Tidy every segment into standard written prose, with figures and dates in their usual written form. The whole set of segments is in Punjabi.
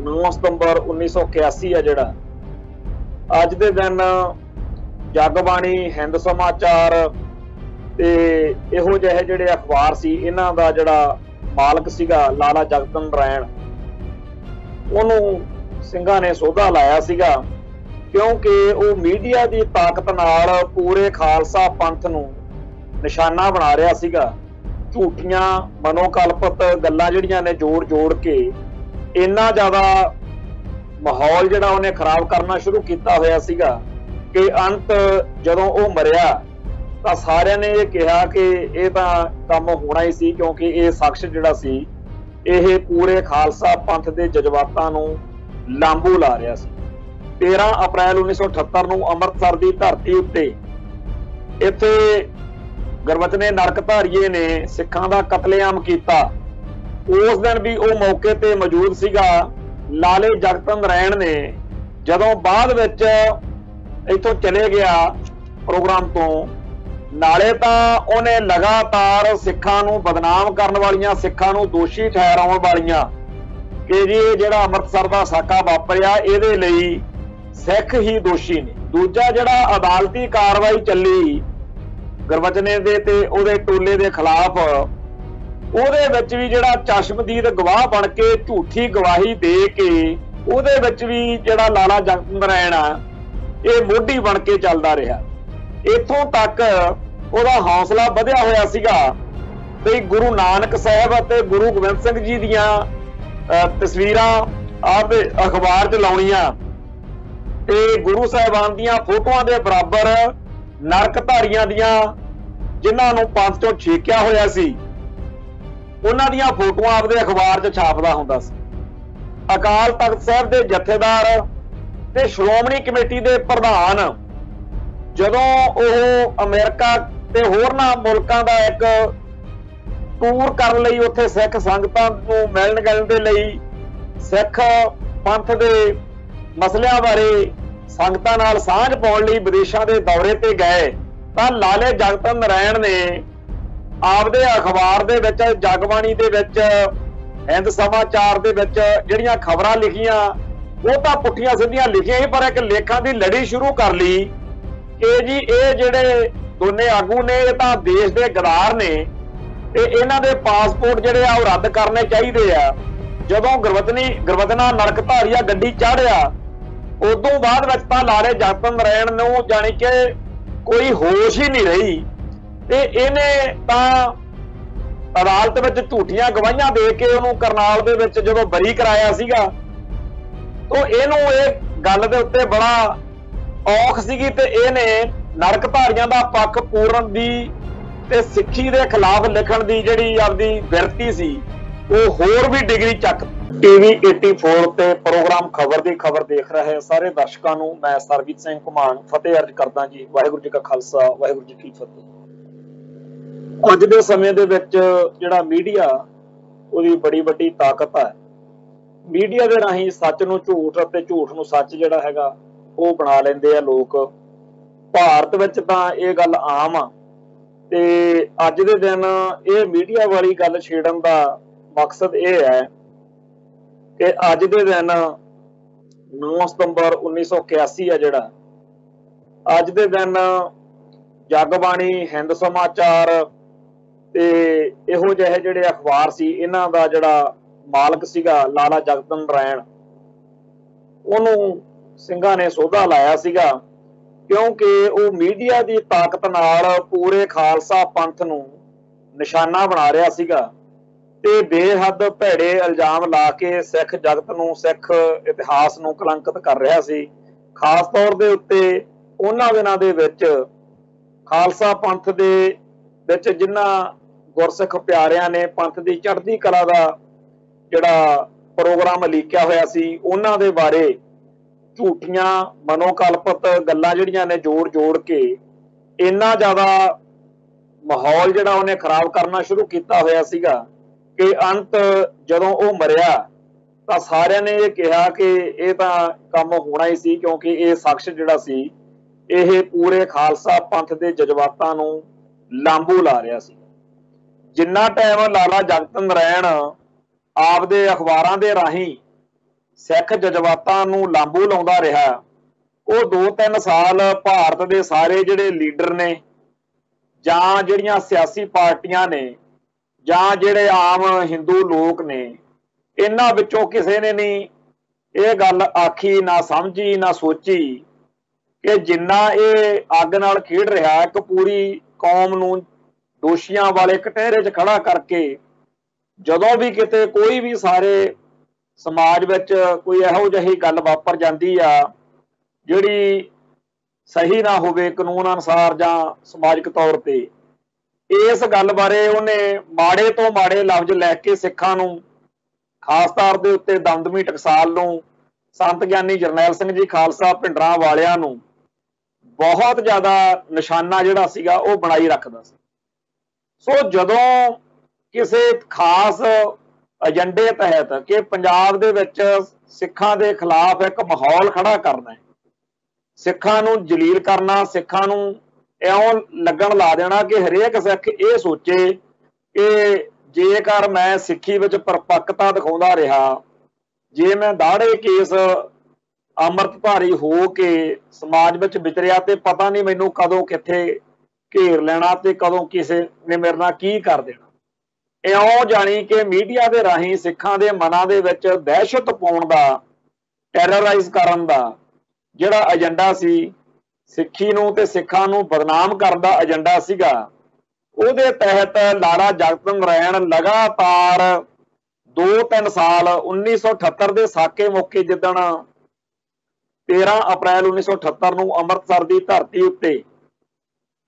9 ਸਤੰਬਰ 1981 है जिहड़ा अज दे दिन जगबाणी हिंद समाचार ते इहो जिहे जिहड़े अखबार सी इन्हां दा जिहड़ा मालक सीगा लाला जगत नारायण उहनूं ਸਿੰਘਾਂ ने सोधा लाया सीगा क्योंकि वो मीडिया की ताकत नाल पूरे खालसा पंथ नूं निशाना बना रहा सीगा। झूठियां मनोकल्पित गल्लां जिहड़ियां ने जोड़ जोड़ के इन्ना ज़्यादा माहौल जिहड़ा उहने खराब करना शुरू किया होया सीगा कि अंत जदों वो मरिया तो सारिਆਂ ने ये कहा कि ये तो काम होना ही सी क्योंकि ये शख्स जिहड़ा सी ये पूरे खालसा पंथ के जज्बातां नूं लांबू ला रहा सी। 13 अप्रैल 1978 नूं अमृतसर की धरती उत्ते इत्थे गुरबचने नरकधारीए ने सिखां दा कतलेआम किया। उस दिन भी वो मौके ते मौजूद सीगा। लाले जगत नारायण ने जदों बाद विच इत्थों चले गया प्रोग्राम तो नाले तां उहने लगातार सिखां नूं बदनाम करन वालियां सिखां नूं दोषी ठहराउण वालियां कि जी जिहड़ा अमृतसर दा साका वापरिया इहदे लई सिख ही दोषी ने। दूजा जिहड़ा अदालती कार्रवाई चली गुरबचने दे ते उहदे टोले दे खिलाफ ਉਹਦੇ ਵਿੱਚ ਵੀ ਜਿਹੜਾ ਚਸ਼ਮਦੀਦ ਗਵਾਹ ਬਣ ਕੇ ਝੂਠੀ ਗਵਾਹੀ ਦੇ ਕੇ ਉਹਦੇ ਵਿੱਚ ਵੀ ਜਿਹੜਾ ਲਾਲਾ ਜਗਤ ਨਾਰਾਇਣ ਆ ਇਹ ਮੋਢੀ ਬਣ ਕੇ ਚੱਲਦਾ ਰਿਹਾ। ਇੱਥੋਂ ਤੱਕ ਉਹਦਾ ਹੌਸਲਾ ਵਧਿਆ ਹੋਇਆ ਸੀਗਾ ਤੇ ਗੁਰੂ ਨਾਨਕ ਸਾਹਿਬ ਅਤੇ ਗੁਰੂ ਗੋਬਿੰਦ ਸਿੰਘ ਜੀ ਦੀਆਂ ਤਸਵੀਰਾਂ ਆਪਦੇ ਅਖਬਾਰ 'ਚ ਲਾਉਣੀਆਂ ਤੇ ਗੁਰੂ ਸਾਹਿਬਾਨ ਦੀਆਂ ਫੋਟੋਆਂ ਦੇ ਬਰਾਬਰ ਨਰਕਧਾਰੀਆਂ ਦੀਆਂ ਜਿਨ੍ਹਾਂ ਨੂੰ ਪੰਥ ਚੋਂ ਛੇਕਿਆ ਹੋਇਆ ਸੀ ਉਹਨਾਂ ਦੀਆਂ ਫੋਟੋਆਂ ਆਪਦੇ ਅਖਬਾਰ 'ਚ ਛਾਪਦਾ ਹੁੰਦਾ ਸੀ। ਅਕਾਲ ਤਖਤ ਸਾਹਿਬ ਦੇ ਜਥੇਦਾਰ ਤੇ ਸ਼੍ਰੋਮਣੀ ਕਮੇਟੀ ਦੇ ਪ੍ਰਧਾਨ ਜਦੋਂ ਉਹ ਅਮਰੀਕਾ ਤੇ ਹੋਰਨਾਂ ਮੁਲਕਾਂ ਦਾ ਇੱਕ ਟੂਰ ਕਰਨ ਲਈ ਉੱਥੇ ਸਿੱਖ ਸੰਗਤਾਂ ਨੂੰ ਮਿਲਣ ਗਿਲਣ ਦੇ ਲਈ ਸਿੱਖ ਪੰਥ ਦੇ ਮਸਲਿਆਂ ਬਾਰੇ ਸੰਗਤਾਂ ਨਾਲ ਸਾਂਝ ਪਾਉਣ ਲਈ ਵਿਦੇਸ਼ਾਂ ਦੇ ਦੌਰੇ ਤੇ ਗਏ ਤਾਂ ਲਾਲੇ ਜਗਤ ਨਾਰਾਇਣ ਨੇ ਆਪਦੇ ਅਖਬਾਰ ਦੇ ਵਿੱਚ ਜਗਬਾਣੀ ਦੇ ਵਿੱਚ हिंद समाचार ਦੇ ਵਿੱਚ ਜਿਹੜੀਆਂ ਖਬਰਾਂ ਲਿਖੀਆਂ ਉਹ ਤਾਂ ਪੁੱਠੀਆਂ ਸਿੱਧੀਆਂ ਲਿਖੀਆਂ ਹੀ ਪਰ ਇੱਕ ਲੇਖਾਂ ਦੀ ਲੜੀ ਸ਼ੁਰੂ ਕਰ ਲਈ ਕਿ ਜੀ ਇਹ ਜਿਹੜੇ ਦੋਨੇ ਆਗੂ ਨੇ ਇਹ ਤਾਂ ਦੇਸ਼ ਦੇ ਗਦਾਰ ਨੇ ਤੇ ਇਹਨਾਂ ਦੇ ਪਾਸਪੋਰਟ ਜਿਹੜੇ ਆ ਉਹ ਰੱਦ ਕਰਨੇ ਚਾਹੀਦੇ ਆ। ਜਦੋਂ ਗੁਰਬਚਨਾ ਨਰਕਧਾਰੀਆ ਗੱਡੀ ਚਾੜਿਆ ਉਦੋਂ ਬਾਅਦ ਵਿੱਚ ਤਾਂ ਲਾਲੇ ਜਗਤ ਨਾਰਾਇਣ ਨੂੰ ਜਾਣੀ ਕਿ ਕੋਈ ਹੋਸ਼ ਹੀ ਨਹੀਂ ਰਹੀ ਤੇ ਇਹਨੇ ਤਾਂ ਅਦਾਲਤ ਵਿੱਚ ਝੂਠੀਆਂ ਗਵਾਹੀਆਂ ਦੇ ਕੇ ਉਹਨੂੰ ਕਰਨਾਲ ਦੇ ਵਿੱਚ ਜਦੋਂ ਬਰੀ ਕਰਾਇਆ ਸੀਗਾ ਤਾਂ ਇਹਨੂੰ ਇਹ ਗੱਲ ਦੇ ਉੱਤੇ ਬੜਾ ਔਖ ਸੀਗੀ ਤੇ ਇਹਨੇ ਨਰਕਧਾਰੀਆਂ ਦਾ ਪੱਖ ਪੂਰਨ ਦੀ ਤੇ ਸਿੱਖੀ ਦੇ ਖਿਲਾਫ ਲਿਖਣ ਦੀ ਜਿਹੜੀ ਆਪਦੀ ਬਿਰਤੀ ਸੀ ਉਹ ਹੋਰ ਵੀ ਡਿਗਰੀ ਚੱਕ। ਟੀਵੀ 84 ਤੇ ਪ੍ਰੋਗਰਾਮ ਖਬਰ ਦੀ ਖਬਰ ਦੇਖ ਰਹੇ ਸਾਰੇ ਦਰਸ਼ਕਾਂ ਨੂੰ ਮੈਂ ਸਰਬਜੀਤ ਸਿੰਘ ਘੁਮਾਣ ਫਤਿਹ ਅਰਜ਼ ਕਰਦਾ ਜੀ। ਵਾਹਿਗੁਰੂ ਜੀ ਕਾ ਖਾਲਸਾ ਵਾਹਿਗੁਰੂ ਜੀ ਕੀ ਫਤਿਹ। ਅੱਜ ਦੇ ਸਮੇਂ ਦੇ ਵਿੱਚ ਜਿਹੜਾ ਮੀਡੀਆ ਉਹਦੀ ਬੜੀ ਵੱਡੀ ਤਾਕਤ ਹੈ। ਮੀਡੀਆ ਦੇ ਰਾਹੀਂ ਸੱਚ ਨੂੰ ਝੂਠ ਅਤੇ ਝੂਠ ਨੂੰ ਸੱਚ ਜਿਹੜਾ ਹੈਗਾ ਉਹ ਬਣਾ ਲੈਂਦੇ ਆ ਲੋਕ। ਭਾਰਤ ਵਿੱਚ ਤਾਂ ਇਹ ਗੱਲ ਆਮ ਆ ਤੇ ਅੱਜ ਦੇ ਦਿਨ ਇਹ ਮੀਡੀਆ ਵਾਲੀ ਗੱਲ ਛੇੜਨ ਦਾ ਮਕਸਦ ਇਹ ਹੈ ਕਿ ਅੱਜ ਦੇ ਦਿਨ 9 ਸਤੰਬਰ 1981 ਹੈ ਜਿਹੜਾ ਅੱਜ ਦੇ ਦਿਨ ਜਗਬਾਣੀ हिंद समाचार ਤੇ ਇਹੋ ਜਿਹੇ ਜਿਹੜੇ ਅਖਬਾਰ ਸੀ ਇਹਨਾਂ ਦਾ ਜਿਹੜਾ ਮਾਲਕ ਸੀਗਾ ਲਾਲਾ ਜਗਤ ਨਾਰਾਇਣ ਉਹਨੂੰ ਸਿੰਘਾਂ ਨੇ ਸੋਧਾ ਲਾਇਆ ਸੀਗਾ ਕਿਉਂਕਿ ਉਹ ਮੀਡੀਆ ਦੀ ਤਾਕਤ ਨਾਲ ਪੂਰੇ ਖਾਲਸਾ ਪੰਥ ਨੂੰ ਨਿਸ਼ਾਨਾ ਬਣਾ ਰਿਹਾ ਸੀਗਾ ਤੇ ਬੇਹੱਦ ਭੈੜੇ ਇਲਜ਼ਾਮ ਲਾ ਕੇ ਸਿੱਖ ਜਗਤ ਨੂੰ ਸਿੱਖ ਇਤਿਹਾਸ ਨੂੰ ਕਲੰਕਿਤ ਕਰ ਰਿਹਾ ਸੀ। ਖਾਸ ਤੌਰ ਦੇ ਉੱਤੇ ਉਹਨਾਂ ਦਿਨਾਂ ਦੇ ਵਿੱਚ ਖਾਲਸਾ ਪੰਥ ਦੇ ਵਿੱਚ ਜਿਨ੍ਹਾਂ ਗੁਰਸਿੱਖ ਪਿਆਰਿਆਂ ਨੇ ਪੰਥ ਦੀ ਚੜ੍ਹਦੀ ਕਲਾ ਦਾ ਜਿਹੜਾ ਪ੍ਰੋਗਰਾਮ ਲੀਕਿਆ ਹੋਇਆ ਸੀ ਉਹਨਾਂ ਦੇ ਬਾਰੇ ਝੂਠੀਆਂ ਮਨੋਕਲਪਿਤ ਗੱਲਾਂ ਜਿਹੜੀਆਂ ਨੇ ਜੋੜ ਜੋੜ ਕੇ ਇੰਨਾ ਜ਼ਿਆਦਾ ਮਾਹੌਲ ਜਿਹੜਾ ਉਹਨੇ ਖਰਾਬ ਕਰਨਾ ਸ਼ੁਰੂ ਕੀਤਾ ਹੋਇਆ ਸੀਗਾ ਕਿ ਅੰਤ ਜਦੋਂ ਉਹ ਮਰਿਆ ਤਾਂ ਸਾਰਿਆਂ ਨੇ ਇਹ ਕਿਹਾ ਕਿ ਇਹ ਤਾਂ ਕੰਮ ਹੋਣਾ ਹੀ ਸੀ ਕਿਉਂਕਿ ਇਹ ਸ਼ਖਸ ਜਿਹੜਾ ਸੀ ਇਹ ਪੂਰੇ ਖਾਲਸਾ ਪੰਥ ਦੇ ਜਜ਼ਬਾਤਾਂ ਨੂੰ ਲਾਂਬੂ ਲਾ ਰਿਹਾ ਸੀ। ਜਿੰਨਾ ਟਾਈਮ ਲਾਲਾ ਜਗਤ ਨਾਰਾਇਣ ਆਪਦੇ ਅਖਬਾਰਾਂ ਦੇ ਰਾਹੀਂ सिख जज्बातां नूं लांबू लाउंदा रहा। वो 2-3 साल भारत के सारे जिहड़े लीडर ने जां जिहड़ियां सियासी पार्टियां ने जां जिहड़े आम हिंदू लोग ने, इन्हां विचों किसी ने नहीं ये गल आखी, ना समझी, ना सोची कि जिन्ना ये अग नाल खेड रहा, एक पूरी कौम नूं दोषियां वाले कटहरे च खड़ा करके जदों भी किते कोई भी सारे समाज विच कोई इहो जिही गल वापर जांदी आ जिहड़ी सही ना होवे कानून अनुसार जां समाजिक तौर ते, इस गल बारे उन्हें माड़े तो माड़े लफ्ज लैके सिखां नूं, खास तौर के उत्ते दमदमी टकसाल नूं, संत ज्ञानी जरनैल सिंह जी खालसा भिंडरां वालियां नूं बहुत ज़्यादा निशाना जिहड़ा सीगा वो बनाई रखदा सी। सो जदों किसी खास एजेंडे तहत कि पंजाब दे विच सिखां दे खिलाफ एक माहौल खड़ा करना है, सिखां नूं जलील करना, सिखां नूं इउं लगन ला देना कि हरेक सिख ये सोचे कि जेकर मैं सिੱਖੀ विच परपक्कता दिखाउंदा रहा, जे मैं दाड़े केस अमृतधारी हो के समाज विच विचरिया ते पता नहीं मैनूं कदों कित्थे घेर लेना ते कदों किसी ने मेरे नाल की कर देना। इउं जानी कि मीडिया के राही सिखां दे मनां दे विच दहशत पाउण दा, टैरराइज करन दा जिहड़ा एजेंडा सी, सिੱਖੀ नूं ते सिखां नूं बदनाम करन दा एजेंडा सीगा, ਉਹਦੇ तहत लाला जगत नारायण लगातार 2-3 साल 1978 ਦੇ ਸਾਕੇ ਮੌਕੇ ਜਿੱਦਣ 13 ਅਪ੍ਰੈਲ 1978 ਨੂੰ ਅੰਮ੍ਰਿਤਸਰ ਦੀ ਧਰਤੀ ਉੱਤੇ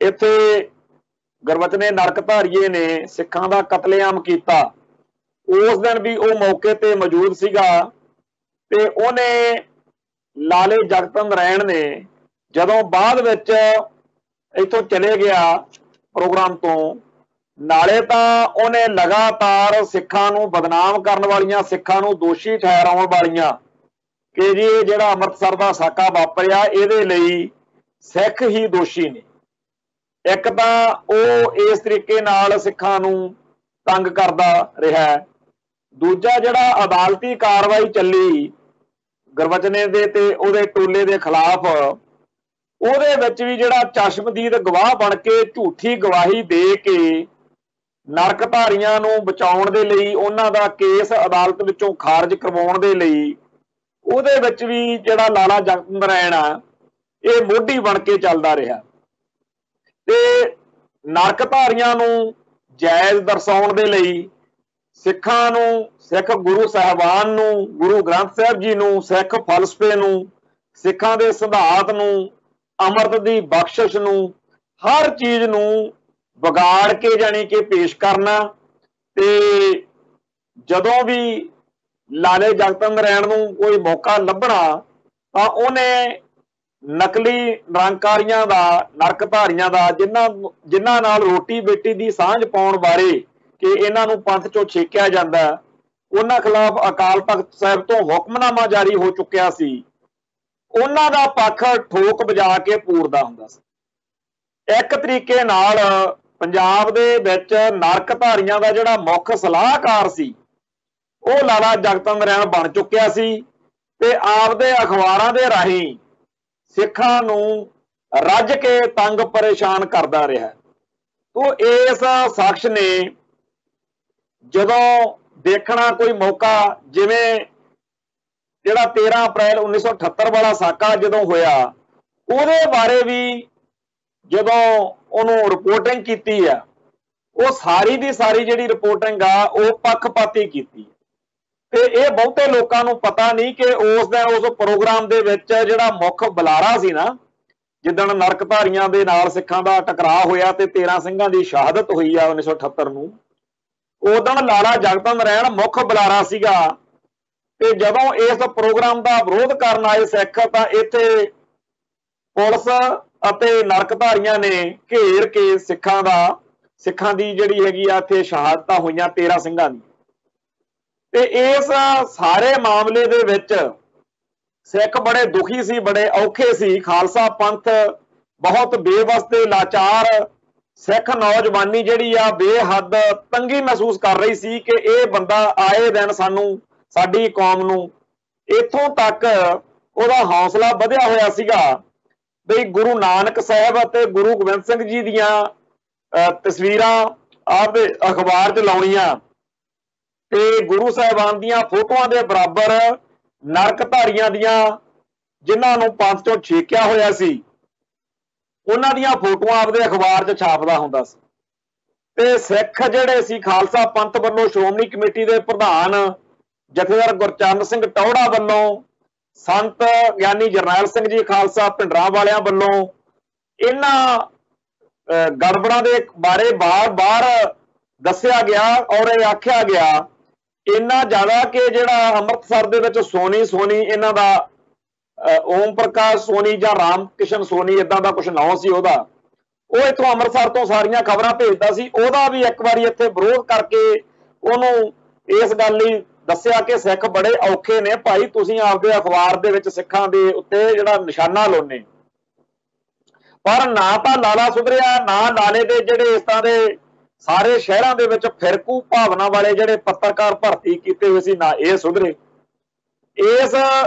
ਇੱਥੇ ਗੁਰਬਚਨੇ ਨਰਕਧਾਰੀਏ ਨੇ ਸਿੱਖਾਂ ਦਾ ਕਤਲੇਆਮ ਕੀਤਾ, ਉਸ ਦਿਨ ਵੀ ਉਹ ਮੌਕੇ ਤੇ ਮੌਜੂਦ ਸੀਗਾ। ਤੇ ਉਹਨੇ ਲਾਲੇ ਜਗਤ ਨਾਰਾਇਣ ਨੇ ਜਦੋਂ ਬਾਅਦ ਵਿੱਚ ਇੱਥੋਂ ਚਲੇ ਗਿਆ प्रोग्राम तो, नाले तां उहने लगातार सिखां नूं बदनाम करन वालियां, सिखां नूं दोषी ठहराउण वालियां कि जी जिहड़ा अमृतसर दा साका वापरिया इहदे लई सिख ही दोषी ने। एक तां ओह इस तरीके नाल सिखां नूं तंग करदा रिहा, दूजा जिहड़ा अदालती कार्रवाई चली गुरबचने दे ते उहदे टोले दे खिलाफ, ਉਹਦੇ ਵਿੱਚ ਵੀ ਜਿਹੜਾ ਚਸ਼ਮਦੀਦ ਗਵਾਹ ਬਣ ਕੇ ਝੂਠੀ ਗਵਾਹੀ ਦੇ ਕੇ ਨਰਕਧਾਰੀਆਂ ਨੂੰ ਬਚਾਉਣ ਦੇ ਲਈ, ਉਹਨਾਂ ਦਾ ਕੇਸ ਅਦਾਲਤ ਵਿੱਚੋਂ ਖਾਰਜ ਕਰਵਾਉਣ ਦੇ ਲਈ, ਉਹਦੇ ਵਿੱਚ ਵੀ ਜਿਹੜਾ ਲਾਲਾ ਜਗਤ ਨਾਰਾਇਣ ਆ ਇਹ ਮੋਢੀ ਬਣ ਕੇ ਚੱਲਦਾ ਰਿਹਾ। ਤੇ ਨਰਕਧਾਰੀਆਂ ਨੂੰ ਜਾਇਜ਼ ਦਰਸਾਉਣ ਦੇ ਲਈ, ਸਿੱਖਾਂ ਨੂੰ, ਸਿੱਖ ਗੁਰੂ ਸਾਹਿਬਾਨ ਨੂੰ, ਗੁਰੂ ਗ੍ਰੰਥ ਸਾਹਿਬ ਜੀ ਨੂੰ, ਸਿੱਖ ਫਲਸਫੇ ਨੂੰ, ਸਿੱਖਾਂ ਦੇ ਸਿਧਾਂਤ ਨੂੰ, अमृत की बख्शिश नूं, हर चीज़ नूं बिगाड़ के जानी कि पेश करना। ते जदों भी लाले जगत नारायण नूं कोई मौका लभना तां उहने नकली निरंकारियां दा, नरकधारियां दा, जिन्हां नाल रोटी बेटी की सांझ पाउण बारे कि इन्हां नूं पंथ चों छेकिया जांदा, उन्हां खिलाफ अकाल तख्त साहिब तो हुक्मनामा जारी हो चुकिया सी, ਉਹਨਾਂ ਦਾ ਪੱਖ ਠੋਕ ਵਜਾ ਕੇ ਪੂਰਦਾ ਹੁੰਦਾ ਸੀ। ਇੱਕ ਤਰੀਕੇ ਨਾਲ ਪੰਜਾਬ ਦੇ ਵਿੱਚ ਨਰਕਧਾਰੀਆਂ ਦਾ ਜਿਹੜਾ ਮੁੱਖ ਸਲਾਹਕਾਰ ਸੀ ਉਹ ਲਾਲਾ ਜਗਤ ਨਾਰਾਇਣ ਬਣ ਚੁੱਕਿਆ ਸੀ ਤੇ ਆਪਦੇ ਅਖਬਾਰਾਂ ਦੇ ਰਾਹੀਂ ਸਿੱਖਾਂ ਨੂੰ ਰੱਜ ਕੇ ਤੰਗ ਪਰੇਸ਼ਾਨ ਕਰਦਾ ਰਿਹਾ। ਤੋ ਇਸ ਸ਼ਖਸ ਨੇ ਜਦੋਂ ਦੇਖਣਾ ਕੋਈ ਮੌਕਾ, ਜਿਵੇਂ ਜਿਹੜਾ 13 ਅਪ੍ਰੈਲ 1978 ਵਾਲਾ ਸਾਕਾ ਜਦੋਂ ਹੋਇਆ, ਉਹਦੇ ਬਾਰੇ ਵੀ ਜਦੋਂ ਉਹਨੂੰ ਰਿਪੋਰਟਿੰਗ ਕੀਤੀ ਆ, ਉਹ ਸਾਰੀ ਦੀ ਸਾਰੀ ਜਿਹੜੀ ਰਿਪੋਰਟਿੰਗ ਆ ਉਹ ਪੱਖਪਾਤੀ ਕੀਤੀ। ਤੇ ਇਹ ਬਹੁਤੇ ਲੋਕਾਂ ਨੂੰ ਪਤਾ ਨਹੀਂ ਕਿ ਉਸ ਦਿਨ ਉਸ ਪ੍ਰੋਗਰਾਮ ਦੇ ਵਿੱਚ ਜਿਹੜਾ ਮੁੱਖ ਬੁਲਾਰਾ ਸੀ ਨਾ, ਜਿੱਦਣ ਨਰਕਧਾਰੀਆਂ ਦੇ ਨਾਲ ਸਿੱਖਾਂ ਦਾ ਟਕਰਾਅ ਹੋਇਆ ਤੇ 13 ਸਿੰਘਾਂ ਦੀ ਸ਼ਹਾਦਤ ਹੋਈ ਆ 1978 ਨੂੰ, ਉਦੋਂ ਲਾਲਾ ਜਗਤ ਨਾਰਾਇਣ ਮੁੱਖ ਬੁਲਾਰਾ ਸੀਗਾ। ਤੇ ਜਦੋਂ ਇਸ ਪ੍ਰੋਗਰਾਮ ਦਾ ਵਿਰੋਧ ਕਰਨ ਆਏ ਸਿੱਖ ਤਾਂ ਇੱਥੇ ਪੁਲਿਸ ਅਤੇ ਨਰਕਧਾਰੀਆਂ ਨੇ ਘੇਰ ਕੇ ਸਿੱਖਾਂ ਦੀ ਜਿਹੜੀ ਹੈਗੀ ਆ ਇੱਥੇ ਸ਼ਹਾਦਤਾਂ ਹੋਈਆਂ 13 ਸਿੰਘਾਂ ਦੀ। ਤੇ ਇਸ ਸਾਰੇ ਮਾਮਲੇ ਦੇ ਵਿੱਚ ਸਿੱਖ ਬੜੇ ਦੁਖੀ ਸੀ, ਬੜੇ ਔਖੇ ਸੀ। ਖਾਲਸਾ ਪੰਥ ਬਹੁਤ ਬੇਵਸ ਤੇ ਲਾਚਾਰ, ਸਿੱਖ ਨੌਜਵਾਨੀ ਜਿਹੜੀ ਆ ਬੇਹੱਦ ਤੰਗੀ ਮਹਿਸੂਸ ਕਰ ਰਹੀ ਸੀ ਕਿ ਇਹ ਬੰਦਾ ਆਏ ਦਿਨ ਸਾਨੂੰ, ਸਾਡੀ ਕੌਮ ਨੂੰ इत्थों तक ਉਹਦਾ हौसला ਵਧਿਆ ਹੋਇਆ ਸੀਗਾ ਵੀ गुरु नानक साहब ਅਤੇ गुरु गोबिंद सिंह जी ਦੀਆਂ तस्वीरां आपदे अखबार 'ਚ ਲਾਉਣੀਆਂ ਤੇ गुरु ਸਾਹਿਬਾਨ ਦੀਆਂ ਫੋਟੋਆਂ ਦੇ ਬਰਾਬਰ ਨਰਕਧਾਰੀਆਂ ਦੀਆਂ ਜਿਨ੍ਹਾਂ ਨੂੰ ਪੰਥ ਚੋਂ ਛੇਕਿਆ ਹੋਇਆ ਸੀ ਉਹਨਾਂ ਦੀਆਂ ਫੋਟੋਆਂ ਆਪਦੇ ਅਖਬਾਰ 'ਚ ਛਾਪਦਾ ਹੁੰਦਾ ਸੀ। ਤੇ ਸਿੱਖ ਜਿਹੜੇ ਸੀ ਖਾਲਸਾ ਪੰਥ ਵੱਲੋਂ ਸ਼੍ਰੋਮਣੀ ਕਮੇਟੀ ਦੇ ਪ੍ਰਧਾਨ ਜਥੇਦਾਰ ਗੁਰਚਰਨ ਸਿੰਘ ਟੌਹੜਾ ਵੱਲੋਂ ਸੰਤ ਗਿਆਨੀ ਜਰਨੈਲ ਸਿੰਘ ਜੀ ਖਾਲਸਾ ਭਿੰਡਰਾਂ ਵਾਲਿਆਂ ਵੱਲੋਂ ਇਹਨਾਂ ਗੜਬੜਾਂ ਦੇ ਬਾਰੇ ਬਾਰ-ਬਾਰ ਦੱਸਿਆ ਗਿਆ ਔਰ ਇਹ ਆਖਿਆ ਗਿਆ ਇੰਨਾ ਜ਼ਿਆਦਾ ਕਿ ਜਿਹੜਾ ਅੰਮ੍ਰਿਤਸਰ ਦੇ ਵਿੱਚ ਸੋਨੀ ਇਹਨਾਂ ਦਾ ਓਮ ਪ੍ਰਕਾਸ਼ ਸੋਨੀ ਜਾਂ ਰਾਮ ਕਿਸ਼ਨ ਸੋਨੀ ਇਦਾਂ ਦਾ ਕੁਝ ਨਾਂ ਸੀ ਉਹਦਾ, ਉਹ ਇੱਥੋਂ ਅੰਮ੍ਰਿਤਸਰ ਤੋਂ ਸਾਰੀਆਂ ਖਬਰਾਂ ਭੇਜਦਾ ਸੀ। ਉਹਦਾ ਵੀ ਇੱਕ ਵਾਰੀ ਇੱਥੇ ਵਿਰੋਧ ਕਰਕੇ ਉਹਨੂੰ ਇਸ ਗੱਲ ਲਈ ਦੱਸਿਆ ਕਿ ਸਿੱਖ ਬੜੇ ਔਖੇ ਨੇ ਭਾਈ, ਤੁਸੀਂ ਆਪਦੇ ਅਖਬਾਰ ਦੇ ਵਿੱਚ ਸਿੱਖਾਂ ਦੇ ਉੱਤੇ ਜਿਹੜਾ ਨਿਸ਼ਾਨਾ ਲਾਉਂਦੇ। ਪਰ ਨਾ ਤਾਂ ਲਾਲਾ ਸੁਧਰਿਆ, ਨਾ ਲਾਲੇ ਦੇ ਜਿਹੜੇ ਇਸ ਤਰ੍ਹਾਂ ਦੇ ਸਾਰੇ ਸ਼ਹਿਰਾਂ ਦੇ ਵਿੱਚ ਫਿਰਕੂ ਭਾਵਨਾ ਵਾਲੇ ਜਿਹੜੇ ਪੱਤਰਕਾਰ ਭਰਤੀ ਕੀਤੇ ਹੋਏ ਸੀ, ਨਾ ਇਹ ਸੁਧਰੇ। ਇਸ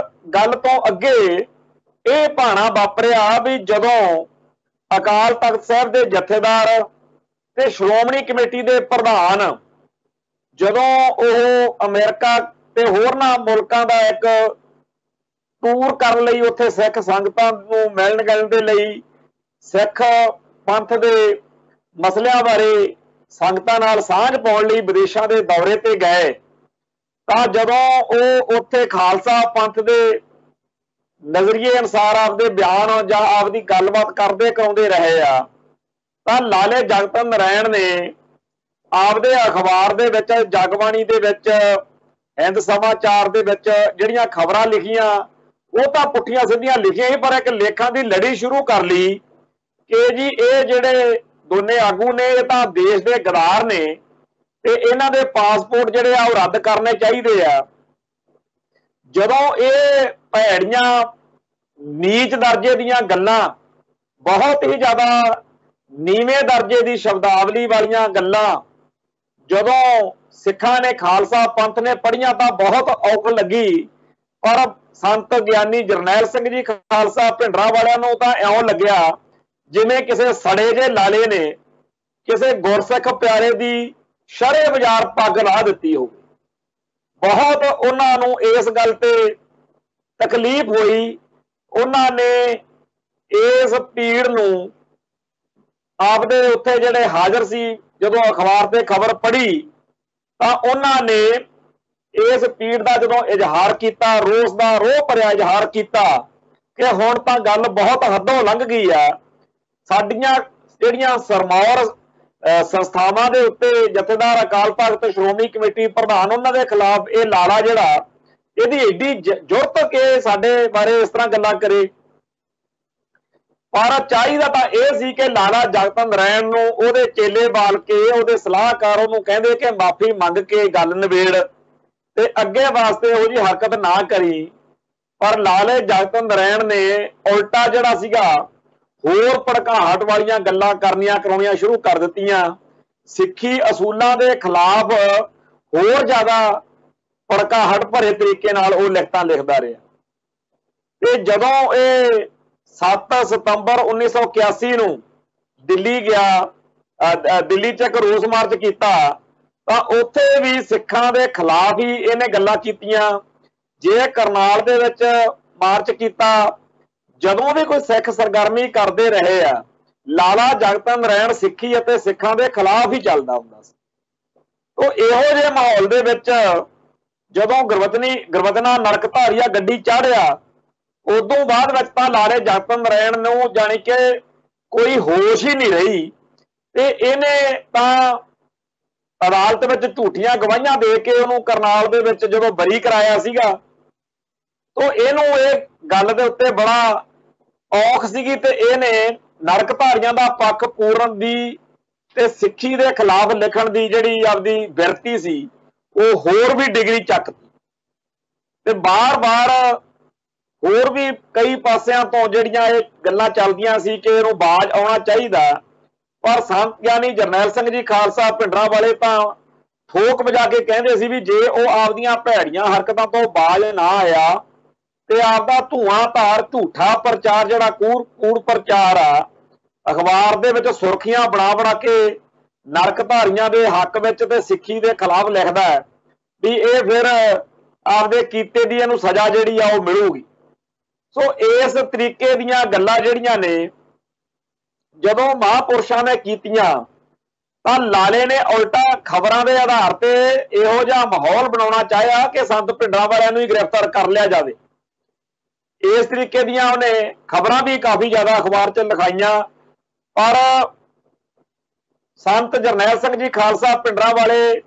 ਗੱਲ ਤੋਂ ਅੱਗੇ ਇਹ ਭਾਣਾ ਵਾਪਰਿਆ ਵੀ ਜਦੋਂ ਅਕਾਲ ਤਖਤ ਸਾਹਿਬ ਦੇ ਜਥੇਦਾਰ ਤੇ ਸ਼੍ਰੋਮਣੀ ਕਮੇਟੀ ਦੇ ਪ੍ਰਧਾਨ ਜਦੋਂ ਉਹ ਅਮਰੀਕਾ ਤੇ ਹੋਰਨਾਂ ਮੁਲਕਾਂ ਦਾ ਇੱਕ ਟੂਰ ਕਰਨ ਲਈ ਉੱਥੇ ਸਿੱਖ ਸੰਗਤਾਂ ਨੂੰ ਮਿਲਣ ਗਿਲਣ ਦੇ ਲਈ ਸਿੱਖ ਪੰਥ ਦੇ ਮਸਲਿਆਂ ਬਾਰੇ ਸੰਗਤਾਂ ਨਾਲ ਸਾਂਝ ਪਾਉਣ ਲਈ ਵਿਦੇਸ਼ਾਂ ਦੇ ਦੌਰੇ ਤੇ ਗਏ ਤਾਂ ਜਦੋਂ ਉਹ ਉੱਥੇ ਖਾਲਸਾ ਪੰਥ ਦੇ ਨਜ਼ਰੀਏ ਅਨੁਸਾਰ ਆਪਦੇ ਬਿਆਨ ਜਾਂ ਆਪਦੀ ਗੱਲਬਾਤ ਕਰਦੇ ਕਰਾਉਂਦੇ ਰਹੇ ਆ ਤਾਂ ਲਾਲੇ ਜਗਤ ਨਾਰਾਇਣ ਨੇ ਆਪਦੇ ਅਖਬਾਰ ਦੇ ਵਿੱਚ ਜਗਬਾਣੀ ਦੇ ਵਿੱਚ ਹਿੰਦ ਸਮਾਚਾਰ ਦੇ ਵਿੱਚ ਜਿਹੜੀਆਂ ਖਬਰਾਂ ਲਿਖੀਆਂ ਉਹ ਤਾਂ ਪੁੱਠੀਆਂ ਸਿੱਧੀਆਂ ਲਿਖੀਆਂ ਸੀ, ਪਰ ਇੱਕ ਲੇਖਾਂ ਦੀ ਲੜੀ ਸ਼ੁਰੂ ਕਰ ਲਈ ਕਿ ਜੀ ਇਹ ਜਿਹੜੇ ਦੋਨੇ ਆਗੂ ਨੇ ਇਹ ਤਾਂ ਦੇਸ਼ ਦੇ ਗਦਾਰ ਨੇ ਤੇ ਇਹਨਾਂ ਦੇ ਪਾਸਪੋਰਟ ਜਿਹੜੇ ਆ ਉਹ ਰੱਦ ਕਰਨੇ ਚਾਹੀਦੇ ਆ। ਜਦੋਂ ਇਹ ਭੈੜੀਆਂ ਨੀਚ ਦਰਜੇ ਦੀਆਂ ਗੱਲਾਂ, ਬਹੁਤ ਹੀ ਜ਼ਿਆਦਾ ਨੀਵੇਂ ਦਰਜੇ ਦੀ ਸ਼ਬਦਾਵਲੀ ਵਾਲੀਆਂ ਗੱਲਾਂ ਜਦੋਂ ਸਿੱਖਾਂ ਨੇ ਖਾਲਸਾ ਪੰਥ ਨੇ ਪੜ੍ਹੀਆਂ ਤਾਂ ਬਹੁਤ ਔਖ ਲੱਗੀ, ਪਰ ਸੰਤ ਗਿਆਨੀ ਜਰਨੈਲ ਸਿੰਘ ਜੀ ਖਾਲਸਾ ਭਿੰਡਰਾਂ ਵਾਲਿਆਂ ਨੂੰ ਤਾਂ ਇਉਂ ਲੱਗਿਆ ਜਿਵੇਂ ਕਿਸੇ ਸੜੇ ਜਿਹੇ ਲਾਲੇ ਨੇ ਕਿਸੇ ਗੁਰਸਿੱਖ ਪਿਆਰੇ ਦੀ ਸ਼ਰੇ ਬਾਜ਼ਾਰ ਪੱਗ ਲਾ ਦਿੱਤੀ ਹੋਵੇ। ਬਹੁਤ ਉਹਨਾਂ ਨੂੰ ਇਸ ਗੱਲ ਤੇ ਤਕਲੀਫ ਹੋਈ। ਉਹਨਾਂ ਨੇ ਇਸ ਪੀੜ ਨੂੰ ਆਪਦੇ ਉੱਥੇ ਜਿਹੜੇ ਹਾਜ਼ਰ ਸੀ ਜਦੋਂ ਅਖਬਾਰ ਤੇ ਖਬਰ ਪੜ੍ਹੀ ਤਾਂ ਉਹਨਾਂ ਨੇ ਇਸ ਪੀੜ ਦਾ ਜਦੋਂ ਇਜ਼ਹਾਰ ਕੀਤਾ, ਰੋਸ ਦਾ ਰੋਹ ਭਰਿਆ ਇਜ਼ਹਾਰ ਕੀਤਾ ਕਿ ਹੁਣ ਤਾਂ ਗੱਲ ਬਹੁਤ ਹੱਦੋਂ ਲੰਘ ਗਈ ਆ। ਸਾਡੀਆਂ ਜਿਹੜੀਆਂ ਸਰਮੌਰ ਸੰਸਥਾਵਾਂ ਦੇ ਉੱਤੇ ਜਥੇਦਾਰ ਅਕਾਲ ਤਖਤ ਸ਼੍ਰੋਮਣੀ ਕਮੇਟੀ ਪ੍ਰਧਾਨ ਉਹਨਾਂ ਦੇ ਖਿਲਾਫ ਇਹ ਲਾਲਾ ਜਿਹੜਾ ਇਹਦੀ ਏਡੀ ਜ਼ੁਰਤ ਕਿ ਸਾਡੇ ਬਾਰੇ ਇਸ ਤਰ੍ਹਾਂ ਗੱਲਾਂ ਕਰੇ। ਪਰ ਚਾਹੀਦਾ ਤਾਂ ਇਹ ਸੀ ਕਿ ਲਾਲਾ ਜਗਤ ਨਾਰਾਇਣ ਨੂੰ ਉਹਦੇ ਚੇਲੇ ਬਾਲ ਕੇ ਉਹਦੇ ਸਲਾਹਕਾਰ ਉਹਨੂੰ ਕਹਿੰਦੇ ਕਿ ਮਾਫੀ ਮੰਗ ਕੇ ਗੱਲ ਨਿਬੇੜ ਤੇ ਅੱਗੇ ਵਾਸਤੇ ਉਹੋ ਜਿਹੀ ਹਰਕਤ ਨਾ ਕਰੀ। ਪਰ ਲਾਲੇ ਜਗਤ ਨਾਰਾਇਣ ਨੇ ਉਲਟਾ ਜਿਹੜਾ ਸੀਗਾ ਹੋਰ ਭੜਕਾਹਟ ਵਾਲੀਆਂ ਗੱਲਾਂ ਕਰਨੀਆਂ ਕਰਾਉਣੀਆਂ ਸ਼ੁਰੂ ਕਰ ਦਿੱਤੀਆਂ। ਸਿੱਖੀ ਅਸੂਲਾਂ ਦੇ ਖਿਲਾਫ ਹੋਰ ਜ਼ਿਆਦਾ ਭੜਕਾਹਟ ਭਰੇ ਤਰੀਕੇ ਨਾਲ ਉਹ ਲਿਖਤਾਂ ਲਿਖਦਾ ਰਿਹਾ। ਤੇ ਜਦੋਂ ਇਹ 7 ਸਤੰਬਰ 1981 ਨੂੰ ਦਿੱਲੀ ਗਿਆ, ਦਿੱਲੀ 'ਚ ਇੱਕ ਰੋਸ ਮਾਰਚ ਕੀਤਾ ਤਾਂ ਉੱਥੇ ਵੀ ਸਿੱਖਾਂ ਦੇ ਖਿਲਾਫ ਹੀ ਇਹਨੇ ਗੱਲਾਂ ਕੀਤੀਆਂ। ਜੇ ਕਰਨਾਲ ਦੇ ਵਿੱਚ ਮਾਰਚ ਕੀਤਾ, ਜਦੋਂ ਵੀ ਕੋਈ ਸਿੱਖ ਸਰਗਰਮੀ ਕਰਦੇ ਰਹੇ ਆ, ਲਾਲਾ ਜਗਤ ਨਾਰਾਇਣ ਸਿੱਖੀ ਅਤੇ ਸਿੱਖਾਂ ਦੇ ਖਿਲਾਫ ਹੀ ਚੱਲਦਾ ਹੁੰਦਾ ਸੀ। ਤਾਂ ਇਹੋ ਜਿਹੇ ਮਾਹੌਲ ਦੇ ਵਿੱਚ ਜਦੋਂ ਗੁਰਵਤਨਾ ਨਰਕਧਾਰੀਆ ਗੱਡੀ ਚਾੜਿਆ, ਉਦੋਂ ਬਾਅਦ ਵਿੱਚ ਤਾਂ ਲਾਲੇ ਜਗਤ ਨਾਰਾਇਣ ਨੂੰ ਜਾਣੀ ਕਿ ਕੋਈ ਹੋਸ਼ ਹੀ ਨਹੀਂ ਰਹੀ ਤੇ ਇਹਨੇ ਤਾਂ ਅਦਾਲਤ ਵਿੱਚ ਝੂਠੀਆਂ ਗਵਾਹੀਆਂ ਦੇ ਕੇ ਉਹਨੂੰ ਕਰਨਾਲ ਦੇ ਵਿੱਚ ਜਦੋਂ ਬਰੀ ਕਰਾਇਆ ਸੀਗਾ ਤਾਂ ਇਹਨੂੰ ਇਹ ਗੱਲ ਦੇ ਉੱਤੇ ਬੜਾ ਔਖ ਸੀਗੀ ਤੇ ਇਹਨੇ ਨਰਕਧਾਰੀਆਂ ਦਾ ਪੱਖ ਪੂਰਨ ਦੀ ਤੇ ਸਿੱਖੀ ਦੇ ਖਿਲਾਫ ਲਿਖਣ ਦੀ ਜਿਹੜੀ ਆਪਦੀ ਬਿਰਤੀ ਸੀ ਉਹ ਹੋਰ ਵੀ ਡਿਗਰੀ ਚੱਕਤੀ ਤੇ ਬਾਰ-ਬਾਰ ਹੋਰ ਵੀ ਕਈ ਪਾਸਿਆਂ ਤੋਂ ਜਿਹੜੀਆਂ ਇਹ ਗੱਲਾਂ ਚੱਲਦੀਆਂ ਸੀ ਕਿ ਇਹਨੂੰ ਬਾਜ਼ ਆਉਣਾ ਚਾਹੀਦਾ। ਪਰ ਸੰਤ ਗਿਆਨੀ ਜਰਨੈਲ ਸਿੰਘ ਜੀ ਖਾਲਸਾ ਭਿੰਡਰਾਂ ਵਾਲੇ ਤਾਂ ਠੋਕ ਵਜਾ ਕੇ ਕਹਿੰਦੇ ਸੀ ਵੀ ਜੇ ਉਹ ਆਪਦੀਆਂ ਭੈੜੀਆਂ ਹਰਕਤਾਂ ਤੋਂ ਬਾਜ਼ ਨਾ ਆਇਆ ਤੇ ਆਪਦਾ ਧੂਆਂਧਾਰ ਝੂਠਾ ਪ੍ਰਚਾਰ ਜਿਹੜਾ ਕੂੜ ਪ੍ਰਚਾਰ ਆ ਅਖਬਾਰ ਦੇ ਵਿੱਚ ਸੁਰਖੀਆਂ ਬਣਾ ਬਣਾ ਕੇ ਨਰਕਧਾਰੀਆਂ ਦੇ ਹੱਕ ਵਿੱਚ ਤੇ ਸਿੱਖੀ ਦੇ ਖਿਲਾਫ ਲਿਖਦਾ ਹੈ ਵੀ ਇਹ ਫਿਰ ਆਪਦੇ ਕੀਤੇ ਦੀ ਇਹਨੂੰ ਸਜ਼ਾ ਜਿਹੜੀ ਆ ਉਹ ਮਿਲੂਗੀ। ਸੋ ਇਸ ਤਰੀਕੇ ਦੀਆਂ ਗੱਲਾਂ ਜਿਹੜੀਆਂ ਨੇ ਜਦੋਂ ਮਹਾਂਪੁਰਸ਼ਾਂ ਨੇ ਕੀਤੀਆਂ ਤਾਂ ਲਾਲੇ ਨੇ ਉਲਟਾ ਖਬਰਾਂ ਦੇ ਆਧਾਰ ਤੇ ਇਹੋ ਜਿਹਾ ਮਾਹੌਲ ਬਣਾਉਣਾ ਚਾਹਿਆ ਕਿ ਸੰਤ ਭਿੰਡਰਾਂਵਾਲਿਆਂ ਨੂੰ ਹੀ ਗ੍ਰਿਫਤਾਰ ਕਰ ਲਿਆ ਜਾਵੇ। ਇਸ ਤਰੀਕੇ ਦੀਆਂ ਉਹਨੇ ਖਬਰਾਂ ਵੀ ਕਾਫੀ ਜ਼ਿਆਦਾ ਅਖਬਾਰ 'ਚ ਲਿਖਾਈਆਂ, ਪਰ ਸੰਤ ਜਰਨੈਲ ਸਿੰਘ ਜੀ ਖਾਲਸਾ ਭਿੰਡਰਾਂਵਾਲੇ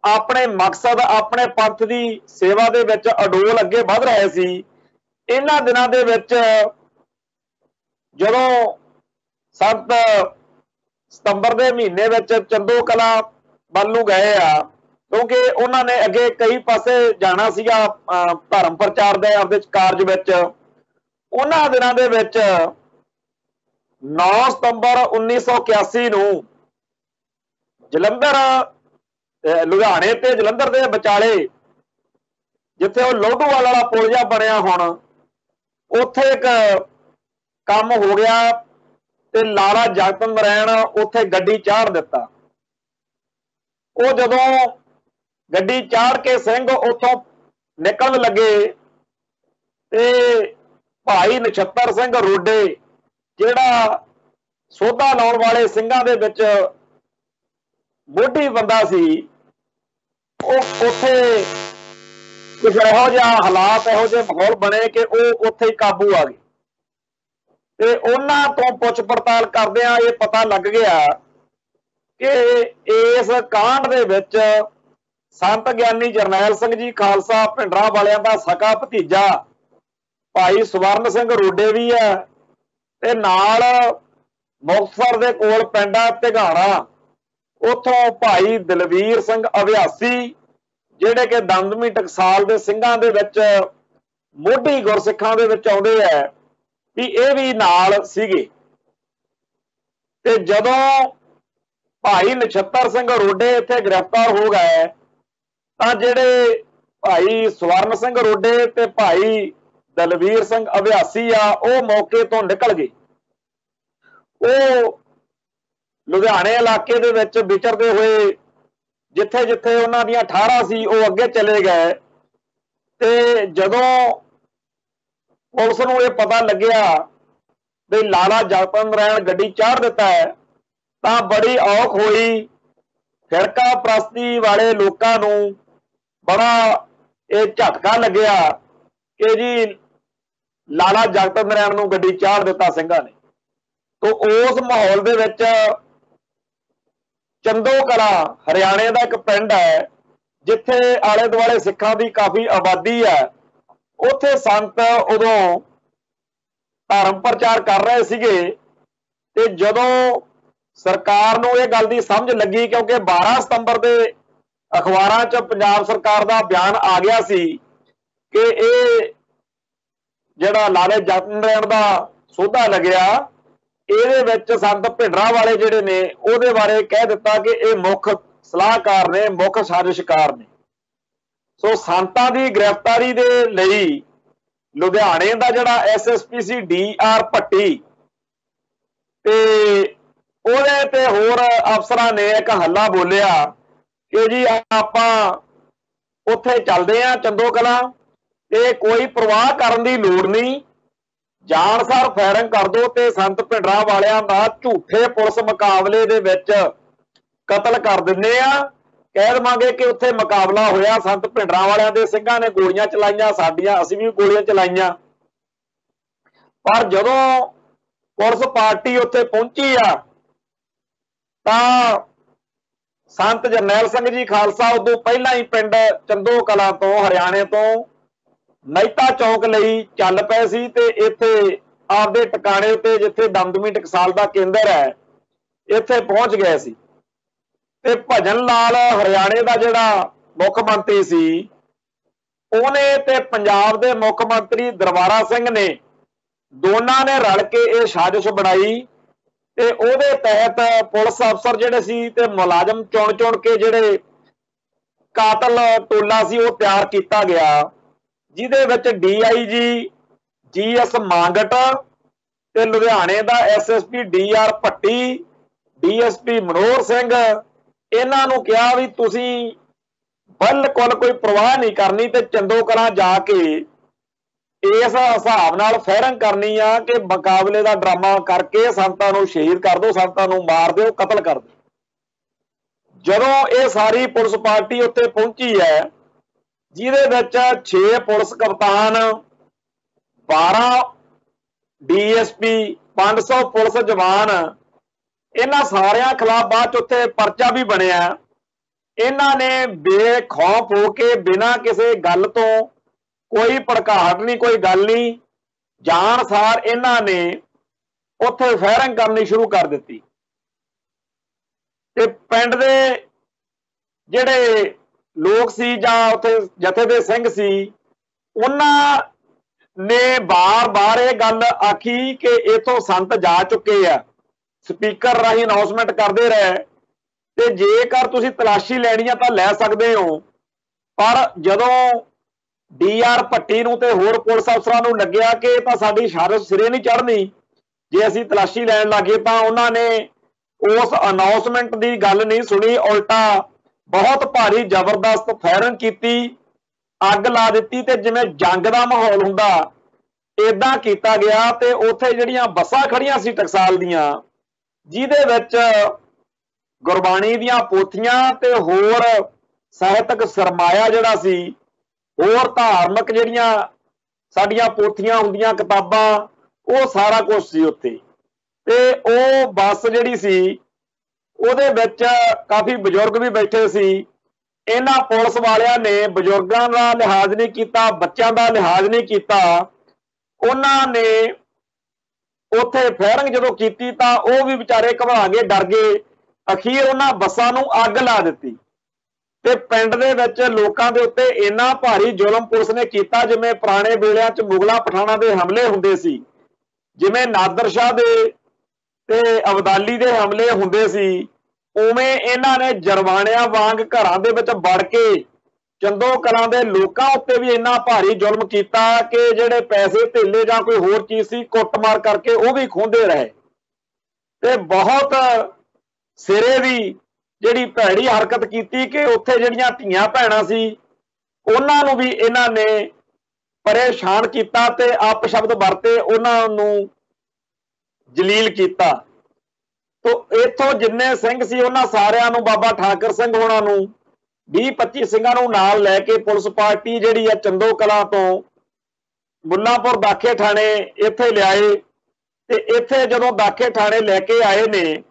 ਆਪਣੇ ਮਕਸਦ ਆਪਣੇ ਪੰਥ ਦੀ ਸੇਵਾ ਦੇ ਵਿੱਚ ਅਡੋਲ ਅੱਗੇ ਵਧ ਰਹੇ ਸੀ। ਇਹਨਾਂ ਦਿਨਾਂ ਦੇ ਵਿੱਚ ਜਦੋਂ ਸੰਤ ਸਤੰਬਰ ਦੇ ਮਹੀਨੇ ਵਿੱਚ ਚੰਦੋ ਕਲਾਂ ਵੱਲ ਨੂੰ ਗਏ ਆ, ਕਿਉਂਕਿ ਉਹਨਾਂ ਨੇ ਅੱਗੇ ਕਈ ਪਾਸੇ ਜਾਣਾ ਸੀਗਾ ਧਰਮ ਪ੍ਰਚਾਰ ਦੇ ਆਪਦੇ ਕਾਰਜ ਵਿੱਚ। ਉਹਨਾਂ ਦਿਨਾਂ ਦੇ ਵਿੱਚ 9 ਸਤੰਬਰ 1981 ਨੂੰ ਜਲੰਧਰ ਲੁਧਿਆਣੇ ਤੇ ਜਲੰਧਰ ਦੇ ਵਿਚਾਲੇ ਜਿੱਥੇ ਉਹ ਲੋਧੋਵਾਲ ਵਾਲਾ ਪੁਲ ਜਿਹਾ ਬਣਿਆ ਹੁਣ, ਉੱਥੇ ਇੱਕ ਕੰਮ ਹੋ ਗਿਆ ਤੇ ਲਾਲਾ ਜਗਤ ਨਾਰਾਇਣ ਉੱਥੇ ਗੱਡੀ ਚਾੜ ਦਿੱਤਾ। ਉਹ ਜਦੋਂ ਗੱਡੀ ਚਾੜ ਕੇ ਸਿੰਘ ਉੱਥੋਂ ਨਿਕਲਣ ਲੱਗੇ ਤੇ ਭਾਈ ਨਛੱਤਰ ਸਿੰਘ ਰੋਡੇ ਜਿਹੜਾ ਸੋਧਾ ਲਾਉਣ ਵਾਲੇ ਸਿੰਘਾਂ ਦੇ ਵਿੱਚ ਮੋਢੀ ਬੰਦਾ ਸੀ, ਉਹ ਉੱਥੇ ਕੁਝ ਇਹੋ ਜਿਹਾ ਹਾਲਾਤ ਇਹੋ ਜਿਹੇ ਮਾਹੌਲ ਬਣੇ ਕਿ ਉਹ ਉੱਥੇ ਹੀ ਕਾਬੂ ਆ ਗਏ ਤੇ ਉਹਨਾਂ ਤੋਂ ਪੁੱਛ ਪੜਤਾਲ ਕਰਦਿਆਂ ਇਹ ਪਤਾ ਲੱਗ ਗਿਆ ਕਿ ਇਸ ਕਾਂਡ ਦੇ ਵਿੱਚ ਸੰਤ ਗਿਆਨੀ ਜਰਨੈਲ ਸਿੰਘ ਜੀ ਖਾਲਸਾ ਭਿੰਡਰਾਂਵਾਲਿਆਂ ਦਾ ਸਕਾ ਭਤੀਜਾ ਭਾਈ ਸਵਰਨ ਸਿੰਘ ਰੋਡੇ ਵੀ ਹੈ ਤੇ ਨਾਲ ਮੁਕਤਸਰ ਦੇ ਕੋਲ ਪਿੰਡ ਤਿਗਾਣਾ ਉੱਥੋਂ ਭਾਈ ਦਲਵੀਰ ਸਿੰਘ ਅਭਿਆਸੀ ਜਿਹੜੇ ਕਿ ਦਮਦਮੀ ਟਕਸਾਲ ਦੇ ਸਿੰਘਾਂ ਦੇ ਵਿੱਚ ਮੋਢੀ ਗੁਰਸਿੱਖਾਂ ਦੇ ਵਿੱਚ ਆਉਂਦੇ ਹੈ ਵੀ ਇਹ ਵੀ ਨਾਲ ਸੀਗੇ। ਤੇ ਜਦੋਂ ਭਾਈ ਨਛੱਤਰ ਸਿੰਘ ਰੋਡੇ ਇੱਥੇ ਗ੍ਰਿਫਤਾਰ ਹੋ ਗਏ ਤਾਂ ਜਿਹੜੇ ਭਾਈ ਸਵਰਨ ਸਿੰਘ ਰੋਡੇ ਤੇ ਭਾਈ ਦਲਵੀਰ ਸਿੰਘ ਅਭਿਆਸੀ ਆ ਉਹ ਮੌਕੇ ਤੋਂ ਨਿਕਲ ਗਏ। ਉਹ ਲੁਧਿਆਣੇ ਇਲਾਕੇ ਦੇ ਵਿੱਚ ਵਿਚਰਦੇ ਹੋਏ ਜਿੱਥੇ ਜਿੱਥੇ ਉਹਨਾਂ ਦੀਆਂ ਠਾਰਾਂ ਸੀ ਉਹ ਅੱਗੇ ਚਲੇ ਗਏ ਤੇ ਜਦੋਂ ਪੁਲਿਸ ਨੂੰ ਇਹ ਪਤਾ ਲੱਗਿਆ ਵੀ ਲਾਲਾ ਜਗਤ ਨਾਰਾਇਣ ਗੱਡੀ ਚਾੜ ਦਿੱਤਾ ਹੈ ਤਾਂ ਬੜੀ ਔਖ ਹੋਈ। ਫਿਰਕਾ ਪ੍ਰਸਤੀ ਵਾਲੇ ਲੋਕਾਂ ਨੂੰ ਬੜਾ ਇਹ ਝਟਕਾ ਲੱਗਿਆ ਕਿ ਜੀ ਲਾਲਾ ਜਗਤ ਨਾਰਾਇਣ ਨੂੰ ਗੱਡੀ ਚਾੜ ਦਿੱਤਾ ਸਿੰਘਾਂ ਨੇ। ਤੋਂ ਉਸ ਮਾਹੌਲ ਦੇ ਵਿੱਚ ਚੰਦੋ ਕਲਾਂ ਹਰਿਆਣੇ ਦਾ ਇੱਕ ਪਿੰਡ ਹੈ ਜਿੱਥੇ ਆਲੇ ਦੁਆਲੇ ਸਿੱਖਾਂ ਦੀ ਕਾਫੀ ਆਬਾਦੀ ਹੈ, ਉੱਥੇ ਸੰਤ ਉਦੋਂ ਧਰਮ ਪ੍ਰਚਾਰ ਕਰ ਰਹੇ ਸੀਗੇ ਤੇ ਜਦੋਂ ਸਰਕਾਰ ਨੂੰ ਇਹ ਗੱਲ ਦੀ ਸਮਝ ਲੱਗੀ, ਕਿਉਂਕਿ 12 ਸਤੰਬਰ ਦੇ ਅਖਬਾਰਾਂ 'ਚ ਪੰਜਾਬ ਸਰਕਾਰ ਦਾ ਬਿਆਨ ਆ ਗਿਆ ਸੀ ਕਿ ਇਹ ਜਿਹੜਾ ਲਾਲੇ ਜਗਤ ਨਾਰਾਇਣ ਦਾ ਸੋਧਾ ਲੱਗਿਆ ਇਹਦੇ ਵਿੱਚ ਸੰਤ ਭਿੰਡਰਾਂਵਾਲੇ ਜਿਹੜੇ ਨੇ ਉਹਦੇ ਬਾਰੇ ਕਹਿ ਦਿੱਤਾ ਕਿ ਇਹ ਮੁੱਖ ਸਲਾਹਕਾਰ ਨੇ, ਮੁੱਖ ਸਾਜ਼ਿਸ਼ਕਾਰ ਨੇ। ਸੋ ਸੰਤਾਂ ਦੀ ਗ੍ਰਿਫਤਾਰੀ ਦੇ ਲਈ ਲੁਧਿਆਣੇ ਦਾ ਜਿਹੜਾ SSP ਸੀ DR ਭੱਟੀ ਤੇ ਉਹਦੇ ਤੇ ਹੋਰ ਅਫਸਰਾਂ ਨੇ ਇੱਕ ਹੱਲਾ ਬੋਲਿਆ ਕਿ ਜੀ ਆਪਾਂ ਉੱਥੇ ਚੱਲਦੇ ਆ ਚੰਦੋ ਕਲਾਂ ਤੇ ਕੋਈ ਪਰਵਾਹ ਕਰਨ ਦੀ ਲੋੜ ਨਹੀਂ, ਜਾਨਸਾਰ ਫਾਇਰਿੰਗ ਕਰ ਦੋ ਤੇ ਸੰਤ ਭਿੰਡਰਾਂਵਾਲਿਆਂ ਦਾ ਝੂਠੇ ਪੁਲਿਸ ਮੁਕਾਬਲੇ ਦੇ ਵਿੱਚ ਕਤਲ ਕਰ ਦਿੰਦੇ ਆ। ਕਹਿ ਦੇਵਾਂਗੇ ਕਿ ਉੱਥੇ ਮੁਕਾਬਲਾ ਹੋਇਆ, ਸੰਤ ਭਿੰਡਰਾਂਵਾਲਿਆਂ ਦੇ ਸਿੰਘਾਂ ਨੇ ਗੋਲੀਆਂ ਚਲਾਈਆਂ, ਸਾਡੀਆਂ ਅਸੀਂ ਵੀ ਗੋਲੀਆਂ ਚਲਾਈਆਂ। ਪਰ ਜਦੋਂ ਪੁਲਿਸ ਪਾਰਟੀ ਉੱਥੇ ਪਹੁੰਚੀ ਆ ਤਾਂ ਸੰਤ ਜਰਨੈਲ ਸਿੰਘ ਜੀ ਖਾਲਸਾ ਉਦੋਂ ਪਹਿਲਾਂ ਹੀ ਪਿੰਡ ਚੰਦੋ ਕਲਾਂ ਤੋਂ ਹਰਿਆਣੇ ਤੋਂ ਮਹਿਤਾ ਚੌਕ ਲਈ ਚੱਲ ਪਏ ਸੀ ਤੇ ਇੱਥੇ ਆਪਦੇ ਟਿਕਾਣੇ ਉੱਤੇ ਜਿੱਥੇ ਦਮਦਮੀ ਟਕਸਾਲ ਦਾ ਕੇਂਦਰ ਹੈ ਇੱਥੇ ਪਹੁੰਚ ਗਏ ਸੀ। ਤੇ ਭਜਨ ਲਾਲ ਹਰਿਆਣੇ ਦਾ ਜਿਹੜਾ ਮੁੱਖ ਮੰਤਰੀ ਸੀ ਉਹਨੇ ਤੇ ਪੰਜਾਬ ਦੇ ਮੁੱਖ ਮੰਤਰੀ ਦਰਬਾਰਾ ਸਿੰਘ ਨੇ ਦੋਨਾਂ ਨੇ ਰਲ ਕੇ ਇਹ ਸਾਜ਼ਿਸ਼ ਬਣਾਈ ਤੇ ਉਹਦੇ ਤਹਿਤ ਪੁਲਿਸ ਅਫਸਰ ਜਿਹੜੇ ਸੀ ਤੇ ਮੁਲਾਜ਼ਮ ਚੁਣ ਕੇ ਜਿਹੜੇ ਕਾਤਲ ਟੋਲਾ ਸੀ ਉਹ ਤਿਆਰ ਕੀਤਾ ਗਿਆ ਜਿਹਦੇ ਵਿੱਚ DIG GS ਮਾਂਗਟ ਤੇ ਲੁਧਿਆਣੇ ਦਾ SSP DR Bhatti, DSP Manohar Singh, ਇਹਨਾਂ ਨੂੰ ਕਿਹਾ ਵੀ ਤੁਸੀਂ ਬਿਲਕੁਲ ਕੋਈ ਪਰਵਾਹ ਨਹੀਂ ਕਰਨੀ ਤੇ ਚੰਦੋ ਕਲਾਂ ਜਾ ਕੇ ਇਸ ਹਿਸਾਬ ਨਾਲ ਫਾਇਰਿੰਗ ਕਰਨੀ ਆ ਕਿ ਮੁਕਾਬਲੇ ਦਾ ਡਰਾਮਾ ਕਰਕੇ ਸੰਤਾਂ ਨੂੰ ਸ਼ਹੀਦ ਕਰ ਦਿਓ, ਸੰਤਾਂ ਨੂੰ ਮਾਰ ਦਿਓ, ਕਤਲ ਕਰ ਦਿਓ। ਜਦੋਂ ਇਹ ਸਾਰੀ ਪੁਲਿਸ ਪਾਰਟੀ ਉੱਤੇ ਪਹੁੰਚੀ ਹੈ, ਜਿਹਦੇ ਵਿੱਚ 6 ਪੁਲਿਸ ਕਪਤਾਨ, 12 DSP, 500 ਪੁਲਿਸ ਜਵਾਨ, ਇਹਨਾਂ ਸਾਰਿਆਂ ਖਿਲਾਫ ਬਾਅਦ 'ਚ ਉੱਥੇ ਪਰਚਾ ਵੀ ਬਣਿਆ। ਇਹਨਾਂ ਨੇ ਬੇਖੌਫ ਹੋ ਕੇ ਬਿਨਾਂ ਕਿਸੇ ਗੱਲ ਤੋਂ, ਕੋਈ ਭੜਕਾਹਟ ਨਹੀਂ, ਕੋਈ ਗੱਲ ਨਹੀਂ, ਜਾਣ ਸਾਰ ਇਹਨਾਂ ਨੇ ਉੱਥੇ ਫਾਇਰਿੰਗ ਕਰਨੀ ਸ਼ੁਰੂ ਕਰ ਦਿੱਤੀ। ਤੇ ਪਿੰਡ ਦੇ ਜਿਹੜੇ ਲੋਕ ਸੀ ਜਾਂ ਉੱਥੇ ਜਥੇ ਦੇ ਸਿੰਘ ਸੀ, ਉਹਨਾਂ ਨੇ ਬਾਰ-ਬਾਰ ਇਹ ਗੱਲ ਆਖੀ ਕਿ ਇਥੋਂ ਸੰਤ ਜਾ ਚੁੱਕੇ ਆ। ਸਪੀਕਰ ਰਾਹੀਂ ਅਨਾਉਂਸਮੈਂਟ ਕਰਦੇ ਰਹੇ ਤੇ ਜੇਕਰ ਤੁਸੀਂ ਤਲਾਸ਼ੀ ਲੈਣੀ ਆ ਤਾਂ ਲੈ ਸਕਦੇ ਹੋ। ਪਰ ਜਦੋਂ DR ਭੱਟੀ ਨੂੰ ਤੇ ਹੋਰ ਪੁਲਿਸ ਅਫਸਰਾਂ ਨੂੰ ਲੱਗਿਆ ਕਿ ਇਹ ਤਾਂ ਸਾਡੀ ਸ਼ਹਾਦਤ ਸਿਰੇ ਨਹੀਂ ਚੜ੍ਹਨੀ ਜੇ ਅਸੀਂ ਤਲਾਸ਼ੀ ਲੈਣ ਲੱਗੇ, ਤਾਂ ਉਹਨਾਂ ਨੇ ਉਸ ਅਨਾਉਂਸਮੈਂਟ ਦੀ ਗੱਲ ਨਹੀਂ ਸੁਣੀ, ਉਲਟਾ ਬਹੁਤ ਭਾਰੀ ਜ਼ਬਰਦਸਤ ਫਾਇਰਿੰਗ ਕੀਤੀ, ਅੱਗ ਲਾ ਦਿੱਤੀ ਤੇ ਜਿਵੇਂ ਜੰਗ ਦਾ ਮਾਹੌਲ ਹੁੰਦਾ ਇਦਾਂ ਕੀਤਾ ਗਿਆ। ਤੇ ਉੱਥੇ ਜਿਹੜੀਆਂ ਬੱਸਾਂ ਖੜੀਆਂ ਸੀ ਟਕਸਾਲ ਦੀਆਂ, ਜਿਹਦੇ ਵਿੱਚ ਗੁਰਬਾਣੀ ਦੀਆਂ ਪੋਥੀਆਂ ਤੇ ਹੋਰ ਸਾਹਿਤਕ ਸਰਮਾਇਆ ਜਿਹੜਾ ਸੀ, ਹੋਰ ਧਾਰਮਿਕ ਜਿਹੜੀਆਂ ਸਾਡੀਆਂ ਪੋਥੀਆਂ ਹੁੰਦੀਆਂ, ਕਿਤਾਬਾਂ, ਉਹ ਸਾਰਾ ਕੁਝ ਸੀ ਉੱਥੇ। ਤੇ ਉਹ ਬੱਸ ਜਿਹੜੀ ਸੀ ਉਹਦੇ ਵਿੱਚ ਕਾਫੀ ਬਜ਼ੁਰਗ ਵੀ ਬੈਠੇ ਸੀ। ਇਹਨਾਂ ਪੁਲਿਸ ਵਾਲਿਆਂ ਨੇ ਬਜ਼ੁਰਗਾਂ ਦਾ ਲਿਹਾਜ਼ ਨਹੀਂ ਕੀਤਾ, ਬੱਚਿਆਂ ਦਾ ਲਿਹਾਜ਼ ਨਹੀਂ ਕੀਤਾ। ਉਹਨਾਂ ਨੇ ਉੱਥੇ ਫਾਇਰਿੰਗ ਜਦੋਂ ਕੀਤੀ ਤਾਂ ਉਹ ਵੀ ਵਿਚਾਰੇ ਘਬਰਾ ਗਏ, ਡਰ ਗਏ। ਅਖੀਰ ਉਹਨਾਂ ਬੱਸਾਂ ਨੂੰ ਅੱਗ ਲਾ ਦਿੱਤੀ। ਤੇ ਪਿੰਡ ਦੇ ਵਿੱਚ ਲੋਕਾਂ ਦੇ ਉੱਤੇ ਇੰਨਾ ਭਾਰੀ ਜ਼ੁਲਮ ਪੁਲਿਸ ਨੇ ਕੀਤਾ ਜਿਵੇਂ ਪੁਰਾਣੇ ਵੇਲਿਆਂ 'ਚ ਮੁਗਲਾਂ ਪਠਾਨਾਂ ਦੇ ਹਮਲੇ ਹੁੰਦੇ ਸੀ, ਜਿਵੇਂ ਨਾਦਰ ਸ਼ਾਹ ਦੇ ਤੇ ਅਬਦਾਲੀ ਦੇ ਹਮਲੇ ਹੁੰਦੇ ਸੀ, ਉਵੇਂ ਇਹਨਾਂ ਨੇ ਜਰਵਾਣਿਆਂ ਵਾਂਗ ਘਰਾਂ ਦੇ ਵਿੱਚ ਵੜ ਕੇ ਚੰਦੋ ਕਲਾਂ ਦੇ ਲੋਕਾਂ ਉੱਤੇ ਵੀ ਇੰਨਾ ਭਾਰੀ ਜ਼ੁਲਮ ਕੀਤਾ ਕਿ ਜਿਹੜੇ ਪੈਸੇ ਧੇਲੇ ਜਾਂ ਕੋਈ ਹੋਰ ਚੀਜ਼ ਸੀ, ਕੁੱਟਮਾਰ ਕਰਕੇ ਉਹ ਵੀ ਖੋਹਦੇ ਰਹੇ। ਤੇ ਬਹੁਤ ਸਿਰੇ ਦੀ ਜਿਹੜੀ ਭੈੜੀ ਹਰਕਤ ਕੀਤੀ ਕਿ ਉੱਥੇ ਜਿਹੜੀਆਂ ਧੀਆਂ ਭੈਣਾਂ ਸੀ ਉਹਨਾਂ ਨੂੰ ਵੀ ਇਹਨਾਂ ਨੇ ਪਰੇਸ਼ਾਨ ਕੀਤਾ ਤੇ ਅਪਸ਼ਬਦ ਵਰਤੇ, ਉਹਨਾਂ ਨੂੰ ਜਲੀਲ ਕੀਤਾ। ਤੋ ਇੱਥੋਂ ਜਿੰਨੇ ਸਿੰਘ ਸੀ ਉਹਨਾਂ ਸਾਰਿਆਂ ਨੂੰ, ਬਾਬਾ ਠਾਕਰ ਸਿੰਘ ਹੋਣਾ ਨੂੰ, 20-25 ਸਿੰਘਾਂ ਨੂੰ ਨਾਲ ਲੈ ਕੇ ਪੁਲਿਸ ਪਾਰਟੀ ਜਿਹੜੀ ਆ ਚੰਦੋ ਕਲਾਂ ਤੋਂ ਮੁੱਲਾਂਪੁਰ ਦਾਖੇ ਥਾਣੇ ਇੱਥੇ ਲਿਆਏ। ਤੇ ਇੱਥੇ ਜਦੋਂ ਦਾਖੇ ਥਾਣੇ ਲੈ ਕੇ ਆਏ ਨੇ,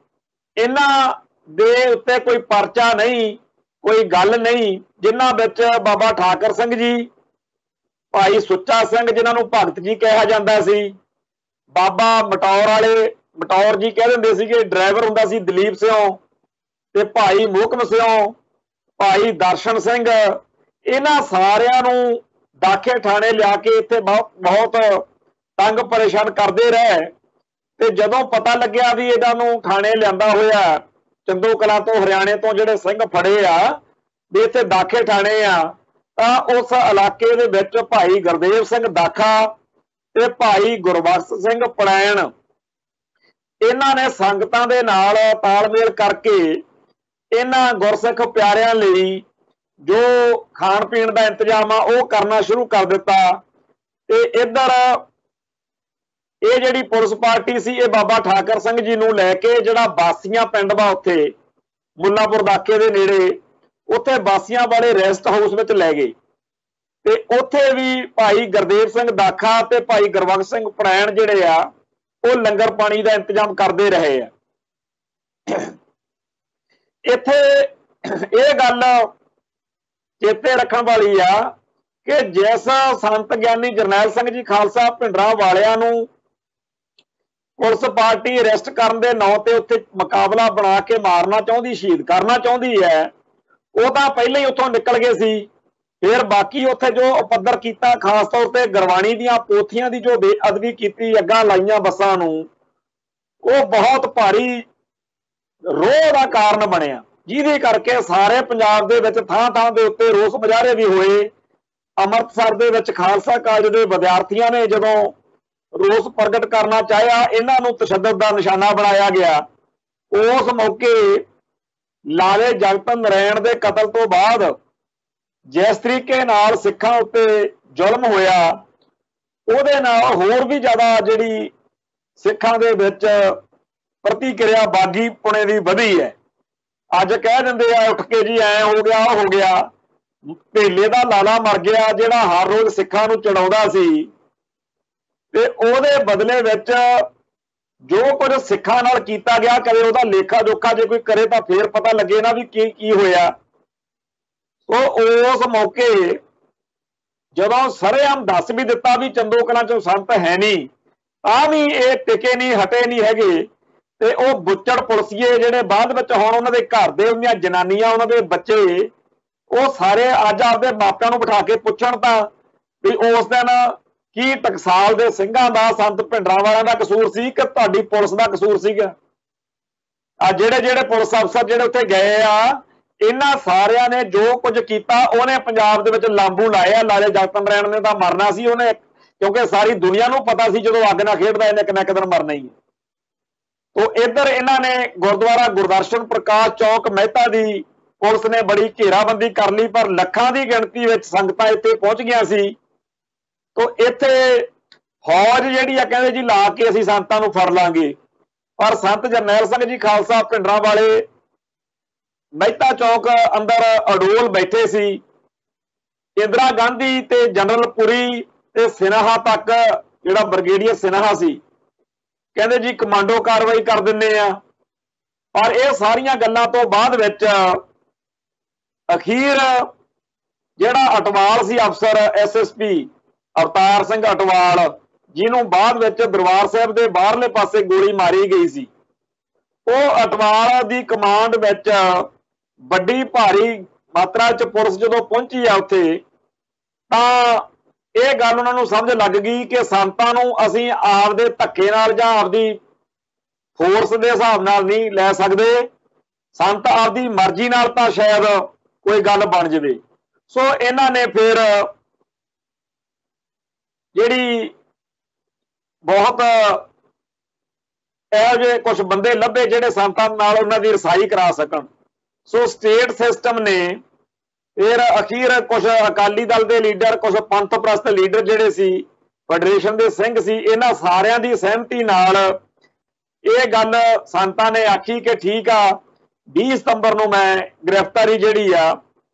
ਇਹਨਾਂ ਦੇ ਉੱਤੇ ਕੋਈ ਪਰਚਾ ਨਹੀਂ, ਕੋਈ ਗੱਲ ਨਹੀਂ, ਜਿਨ੍ਹਾਂ ਵਿੱਚ ਬਾਬਾ ਠਾਕਰ ਸਿੰਘ ਜੀ, ਭਾਈ ਸੁੱਚਾ ਸਿੰਘ ਜਿਨ੍ਹਾਂ ਨੂੰ ਭਗਤ ਜੀ ਕਿਹਾ ਜਾਂਦਾ ਸੀ, ਬਾਬਾ ਮਟੌਰ ਵਾਲੇ, ਮਟੌਰ ਜੀ ਕਹਿ ਦਿੰਦੇ ਸੀਗੇ, ਡਰਾਈਵਰ ਹੁੰਦਾ ਸੀ ਦਲੀਪ ਸਿੰਘ, ਤੇ ਭਾਈ ਮੋਹਕਮ ਸਿੰਘ, ਭਾਈ ਦਰਸ਼ਨ ਸਿੰਘ, ਇਹਨਾਂ ਸਾਰਿਆਂ ਨੂੰ ਦਾਖੇ ਥਾਣੇ ਲਿਆ ਕੇ ਇੱਥੇ ਬਹੁਤ ਤੰਗ ਪਰੇਸ਼ਾਨ ਕਰਦੇ ਰਹੇ। ਤੇ ਜਦੋਂ ਪਤਾ ਲੱਗਿਆ ਵੀ ਇਹਨਾਂ ਨੂੰ ਥਾਣੇ ਲਿਆਂਦਾ ਹੋਇਆ ਚੰਦੋ ਕਲਾਂ ਤੋਂ, ਹਰਿਆਣੇ ਤੋਂ ਜਿਹੜੇ ਸਿੰਘ ਫੜੇ ਆ ਵੀ ਇੱਥੇ ਦਾਖੇ ਥਾਣੇ ਆ, ਤਾਂ ਉਸ ਇਲਾਕੇ ਦੇ ਵਿੱਚ ਭਾਈ ਗੁਰਦੇਵ ਸਿੰਘ ਦਾਖਾ ਤੇ ਭਾਈ ਗੁਰਬਖਸ਼ ਸਿੰਘ ਪੜੈਣ, ਇਹਨਾਂ ਨੇ ਸੰਗਤਾਂ ਦੇ ਨਾਲ ਤਾਲਮੇਲ ਕਰਕੇ ਇਹਨਾਂ ਗੁਰਸਿੱਖ ਪਿਆਰਿਆਂ ਲਈ ਜੋ ਖਾਣ ਪੀਣ ਦਾ ਇੰਤਜ਼ਾਮ ਆ ਉਹ ਕਰਨਾ ਸ਼ੁਰੂ ਕਰ ਦਿੱਤਾ। ਤੇ ਇੱਧਰ ਇਹ ਜਿਹੜੀ ਪੁਲਿਸ ਪਾਰਟੀ ਸੀ, ਇਹ ਬਾਬਾ ਠਾਕਰ ਸਿੰਘ ਜੀ ਨੂੰ ਲੈ ਕੇ ਜਿਹੜਾ ਬਾਸੀਆਂ ਪਿੰਡ ਵਾ ਉੱਥੇ ਮੁੱਲਾਂਪੁਰ ਦਾਖੇ ਦੇ ਨੇੜੇ, ਉੱਥੇ ਬਾਸੀਆਂ ਵਾਲੇ ਰੈਸਟ ਹਾਊਸ ਵਿੱਚ ਲੈ ਗਏ। ਤੇ ਉੱਥੇ ਵੀ ਭਾਈ ਗੁਰਦੇਵ ਸਿੰਘ ਦਾਖਾ ਤੇ ਭਾਈ ਗੁਰਬਖਸ਼ ਸਿੰਘ ਪੜੈਣ ਜਿਹੜੇ ਆ ਉਹ ਲੰਗਰ ਪਾਣੀ ਦਾ ਇੰਤਜ਼ਾਮ ਕਰਦੇ ਰਹੇ ਆ। ਇੱਥੇ ਇਹ ਗੱਲ ਚੇਤੇ ਰੱਖਣ ਵਾਲੀ ਆ ਕਿ ਜਿਸ ਸੰਤ ਗਿਆਨੀ ਜਰਨੈਲ ਸਿੰਘ ਜੀ ਖਾਲਸਾ ਭਿੰਡਰਾਂ ਵਾਲਿਆਂ ਨੂੰ ਪੁਲਿਸ ਪਾਰਟੀ ਅਰੈਸਟ ਕਰਨ ਦੇ ਨਾਂ ਤੇ ਉੱਥੇ ਮੁਕਾਬਲਾ ਬਣਾ ਕੇ ਮਾਰਨਾ ਚਾਹੁੰਦੀ, ਸ਼ਹੀਦ ਕਰਨਾ ਚਾਹੁੰਦੀ ਹੈ, ਉਹ ਤਾਂ ਪਹਿਲਾਂ ਹੀ ਉੱਥੋਂ ਨਿਕਲ ਗਏ ਸੀ। ਫਿਰ ਬਾਕੀ ਉੱਥੇ ਜੋ ਉਪੱਦਰ ਕੀਤਾ, ਖਾਸ ਤੌਰ ਤੇ ਗੁਰਬਾਣੀ ਦੀਆਂ ਪੋਥੀਆਂ ਦੀ ਜੋ ਬੇਅਦਬੀ ਕੀਤੀ, ਅੱਗਾਂ ਲਾਈਆਂ ਬੱਸਾਂ ਨੂੰ, ਉਹ ਬਹੁਤ ਭਾਰੀ ਰੋਹ ਦਾ ਕਾਰਨ ਬਣਿਆ, ਜਿਹਦੇ ਕਰਕੇ ਸਾਰੇ ਪੰਜਾਬ ਦੇ ਵਿੱਚ ਥਾਂ ਥਾਂ ਦੇ ਉੱਤੇ ਰੋਸ ਮੁਜ਼ਾਹਰੇ ਵੀ ਹੋਏ। ਅੰਮ੍ਰਿਤਸਰ ਦੇ ਵਿੱਚ ਖਾਲਸਾ ਕਾਲਜ ਦੇ ਵਿਦਿਆਰਥੀਆਂ ਨੇ ਜਦੋਂ ਰੋਸ ਪ੍ਰਗਟ ਕਰਨਾ ਚਾਹਿਆ, ਇਹਨਾਂ ਨੂੰ ਤਸ਼ੱਦਦ ਦਾ ਨਿਸ਼ਾਨਾ ਬਣਾਇਆ ਗਿਆ। ਉਸ ਮੌਕੇ ਲਾਲੇ ਜਗਤ ਨਾਰਾਇਣ ਦੇ ਕਤਲ ਤੋਂ ਬਾਅਦ ਜਿਸ ਤਰੀਕੇ ਨਾਲ ਸਿੱਖਾਂ ਉੱਤੇ ਜ਼ੁਲਮ ਹੋਇਆ, ਉਹਦੇ ਨਾਲ ਹੋਰ ਵੀ ਜ਼ਿਆਦਾ ਜਿਹੜੀ ਸਿੱਖਾਂ ਦੇ ਵਿੱਚ ਪ੍ਰਤੀਕਿਰਿਆ ਬਾਗੀ ਪੁਣੇ ਦੀ ਵਧੀ ਹੈ। ਅੱਜ ਕਹਿ ਦਿੰਦੇ ਆ ਉੱਠ ਕੇ ਜੀ ਐ ਹੋ ਗਿਆ ਉਹ ਹੋ ਗਿਆ। ਭੇਲੇ ਦਾ ਲਾਲਾ ਮਰ ਗਿਆ ਜਿਹੜਾ ਹਰ ਰੋਜ਼ ਸਿੱਖਾਂ ਨੂੰ ਚੜਾਉਂਦਾ ਸੀ, ਤੇ ਉਹਦੇ ਬਦਲੇ ਵਿੱਚ ਜੋ ਕੁਝ ਸਿੱਖਾਂ ਨਾਲ ਕੀਤਾ ਗਿਆ, ਕਦੇ ਉਹਦਾ ਲੇਖਾ ਜੋਖਾ ਜੇ ਕੋਈ ਕਰੇ ਤਾਂ ਫੇਰ ਪਤਾ ਲੱਗੇ ਨਾ ਵੀ ਕੀ ਹੋਇਆ। ਉਹ ਉਸ ਮੌਕੇ ਜਦੋਂ ਸਰੇਆਮ ਦੱਸ ਵੀ ਦਿੱਤਾ ਵੀ ਚੰਦੋ ਕਲਾਂ ਚੋਂ ਸੰਤ ਹੈ ਨਹੀਂ, ਤਾਂ ਵੀ ਇਹ ਟਿਕੇ ਨਹੀਂ, ਹਟੇ ਨਹੀਂ ਹੈਗੇ। ਤੇ ਉਹ ਬੁੱਚੜ ਪੁਲਸੀਏ ਜਿਹੜੇ ਬਾਅਦ ਵਿੱਚ ਹੁਣ ਉਹਨਾਂ ਦੇ ਘਰ ਦੇ, ਉਹਦੀਆਂ ਜਨਾਨੀਆਂ, ਉਹਨਾਂ ਦੇ ਬੱਚੇ, ਉਹ ਸਾਰੇ ਅੱਜ ਆਪਦੇ ਮਾਪਿਆਂ ਨੂੰ ਬਿਠਾ ਕੇ ਪੁੱਛਣ ਤਾਂ ਵੀ ਉਸ ਦਿਨ ਕੀ ਟਕਸਾਲ ਦੇ ਸਿੰਘਾਂ ਦਾ, ਸੰਤ ਭਿੰਡਰਾਂਵਾਲਿਆਂ ਦਾ ਕਸੂਰ ਸੀ ਕਿ ਤੁਹਾਡੀ ਪੁਲਿਸ ਦਾ ਕਸੂਰ ਸੀਗਾ। ਆ ਜਿਹੜੇ ਪੁਲਿਸ ਅਫਸਰ ਜਿਹੜੇ ਉੱਥੇ ਗਏ ਆ, ਇਹਨਾਂ ਸਾਰਿਆਂ ਨੇ ਜੋ ਕੁਝ ਕੀਤਾ ਉਹਨੇ ਪੰਜਾਬ ਦੇ ਵਿੱਚ ਲਾਂਬੂ ਲਾਏ ਆ। ਲਾਲੇ ਜਗਤ ਨਾਰਾਇਣ ਨੇ ਤਾਂ ਮਰਨਾ ਸੀ ਉਹਨੇ, ਕਿਉਂਕਿ ਸਾਰੀ ਦੁਨੀਆ ਨੂੰ ਪਤਾ ਸੀ ਜਦੋਂ ਅੱਗ ਨਾਲ ਖੇਡਦਾ ਇਹਨੇ ਇੱਕ ਨਾ ਇੱਕ ਦਿਨ ਮਰਨਾ ਹੀ। ਤੋ ਇੱਧਰ ਇਹਨਾਂ ਨੇ ਗੁਰਦੁਆਰਾ ਗੁਰਦਰਸ਼ਨ ਪ੍ਰਕਾਸ਼ ਚੌਕ ਮਹਿਤਾ ਦੀ ਪੁਲਿਸ ਨੇ ਬੜੀ ਘੇਰਾਬੰਦੀ ਕਰ ਲਈ, ਪਰ ਲੱਖਾਂ ਦੀ ਗਿਣਤੀ ਵਿੱਚ ਸੰਗਤਾਂ ਇੱਥੇ ਪਹੁੰਚ ਗਈਆਂ ਸੀ। ਤੋ ਇੱਥੇ ਫੌਜ ਜਿਹੜੀ ਆ ਕਹਿੰਦੇ ਜੀ ਲਾ ਕੇ ਅਸੀਂ ਸੰਤਾਂ ਨੂੰ ਫੜ ਲਾਂਗੇ, ਪਰ ਸੰਤ ਜਰਨੈਲ ਸਿੰਘ ਜੀ ਖਾਲਸਾ ਭਿੰਡਰਾਂਵਾਲੇ ਮਹਿਤਾ ਚੌਕ ਅੰਦਰ ਅਡੋਲ ਬੈਠੇ ਸੀ। ਇੰਦਰਾ ਗਾਂਧੀ ਤੇ ਜਨਰਲ ਪੁਰੀ ਤੇ ਸਿਨਹਾ ਤੱਕ, ਜਿਹੜਾ ਬ੍ਰਿਗੇਡੀਅਰ ਸਿਨਹਾ ਸੀ, ਕਹਿੰਦੇ ਜੀ ਕਮਾਂਡੋ ਕਾਰਵਾਈ ਕਰ ਦਿੰਦੇ ਆ। ਪਰ ਇਹ ਸਾਰੀਆਂ ਗੱਲਾਂ ਤੋਂ ਬਾਅਦ ਵਿੱਚ ਅਖੀਰ ਜਿਹੜਾ ਅਟਵਾਲ ਸੀ ਅਫਸਰ, SSP ਅਵਤਾਰ ਸਿੰਘ ਅਟਵਾਲ, ਜਿਹਨੂੰ ਬਾਅਦ ਵਿੱਚ ਦਰਬਾਰ ਸਾਹਿਬ ਦੇ ਬਾਹਰਲੇ ਪਾਸੇ ਗੋਲੀ ਮਾਰੀ ਗਈ ਸੀ, ਉਹ ਅਟਵਾਲ ਦੀ ਕਮਾਂਡ ਵਿੱਚ ਵੱਡੀ ਭਾਰੀ ਮਾਤਰਾ 'ਚ ਪੁਲਿਸ ਜਦੋਂ ਪਹੁੰਚੀ ਆ ਉੱਥੇ, ਤਾਂ ਇਹ ਗੱਲ ਉਹਨਾਂ ਨੂੰ ਸਮਝ ਲੱਗ ਗਈ ਕਿ ਸੰਤਾਂ ਨੂੰ ਅਸੀਂ ਆਪਦੇ ਧੱਕੇ ਨਾਲ ਜਾਂ ਆਪਦੀ ਫੋਰਸ ਦੇ ਹਿਸਾਬ ਨਾਲ ਨਹੀਂ ਲੈ ਸਕਦੇ। ਸੰਤ ਆਪਦੀ ਮਰਜ਼ੀ ਨਾਲ ਤਾਂ ਸ਼ਾਇਦ ਕੋਈ ਗੱਲ ਬਣ ਜਾਵੇ। ਸੋ ਇਹਨਾਂ ਨੇ ਫਿਰ ਜਿਹੜੀ ਬਹੁਤ ਇਹੋ ਜਿਹੇ ਕੁਝ ਬੰਦੇ ਲੱਭੇ ਜਿਹੜੇ ਸੰਤਾਂ ਨਾਲ ਉਹਨਾਂ ਦੀ ਰਸਾਈ ਕਰਾ ਸਕਣ। ਸੋ ਸਟੇਟ ਸਿਸਟਮ ਨੇ ਫਿਰ ਅਖੀਰ ਕੁਝ ਅਕਾਲੀ ਦਲ ਦੇ ਲੀਡਰ, ਕੁਝ ਪੰਥ ਪ੍ਰਸਤ ਲੀਡਰ ਜਿਹੜੇ ਸੀ, ਫੈਡਰੇਸ਼ਨ ਦੇ ਸਿੰਘ ਸੀ, ਇਹਨਾਂ ਸਾਰਿਆਂ ਦੀ ਸਹਿਮਤੀ ਨਾਲ ਇਹ ਗੱਲ ਸੰਤਾਂ ਨੇ ਆਖੀ ਕਿ ਠੀਕ ਆ, 20 ਸਤੰਬਰ ਨੂੰ ਮੈਂ ਗ੍ਰਿਫਤਾਰੀ ਜਿਹੜੀ ਆ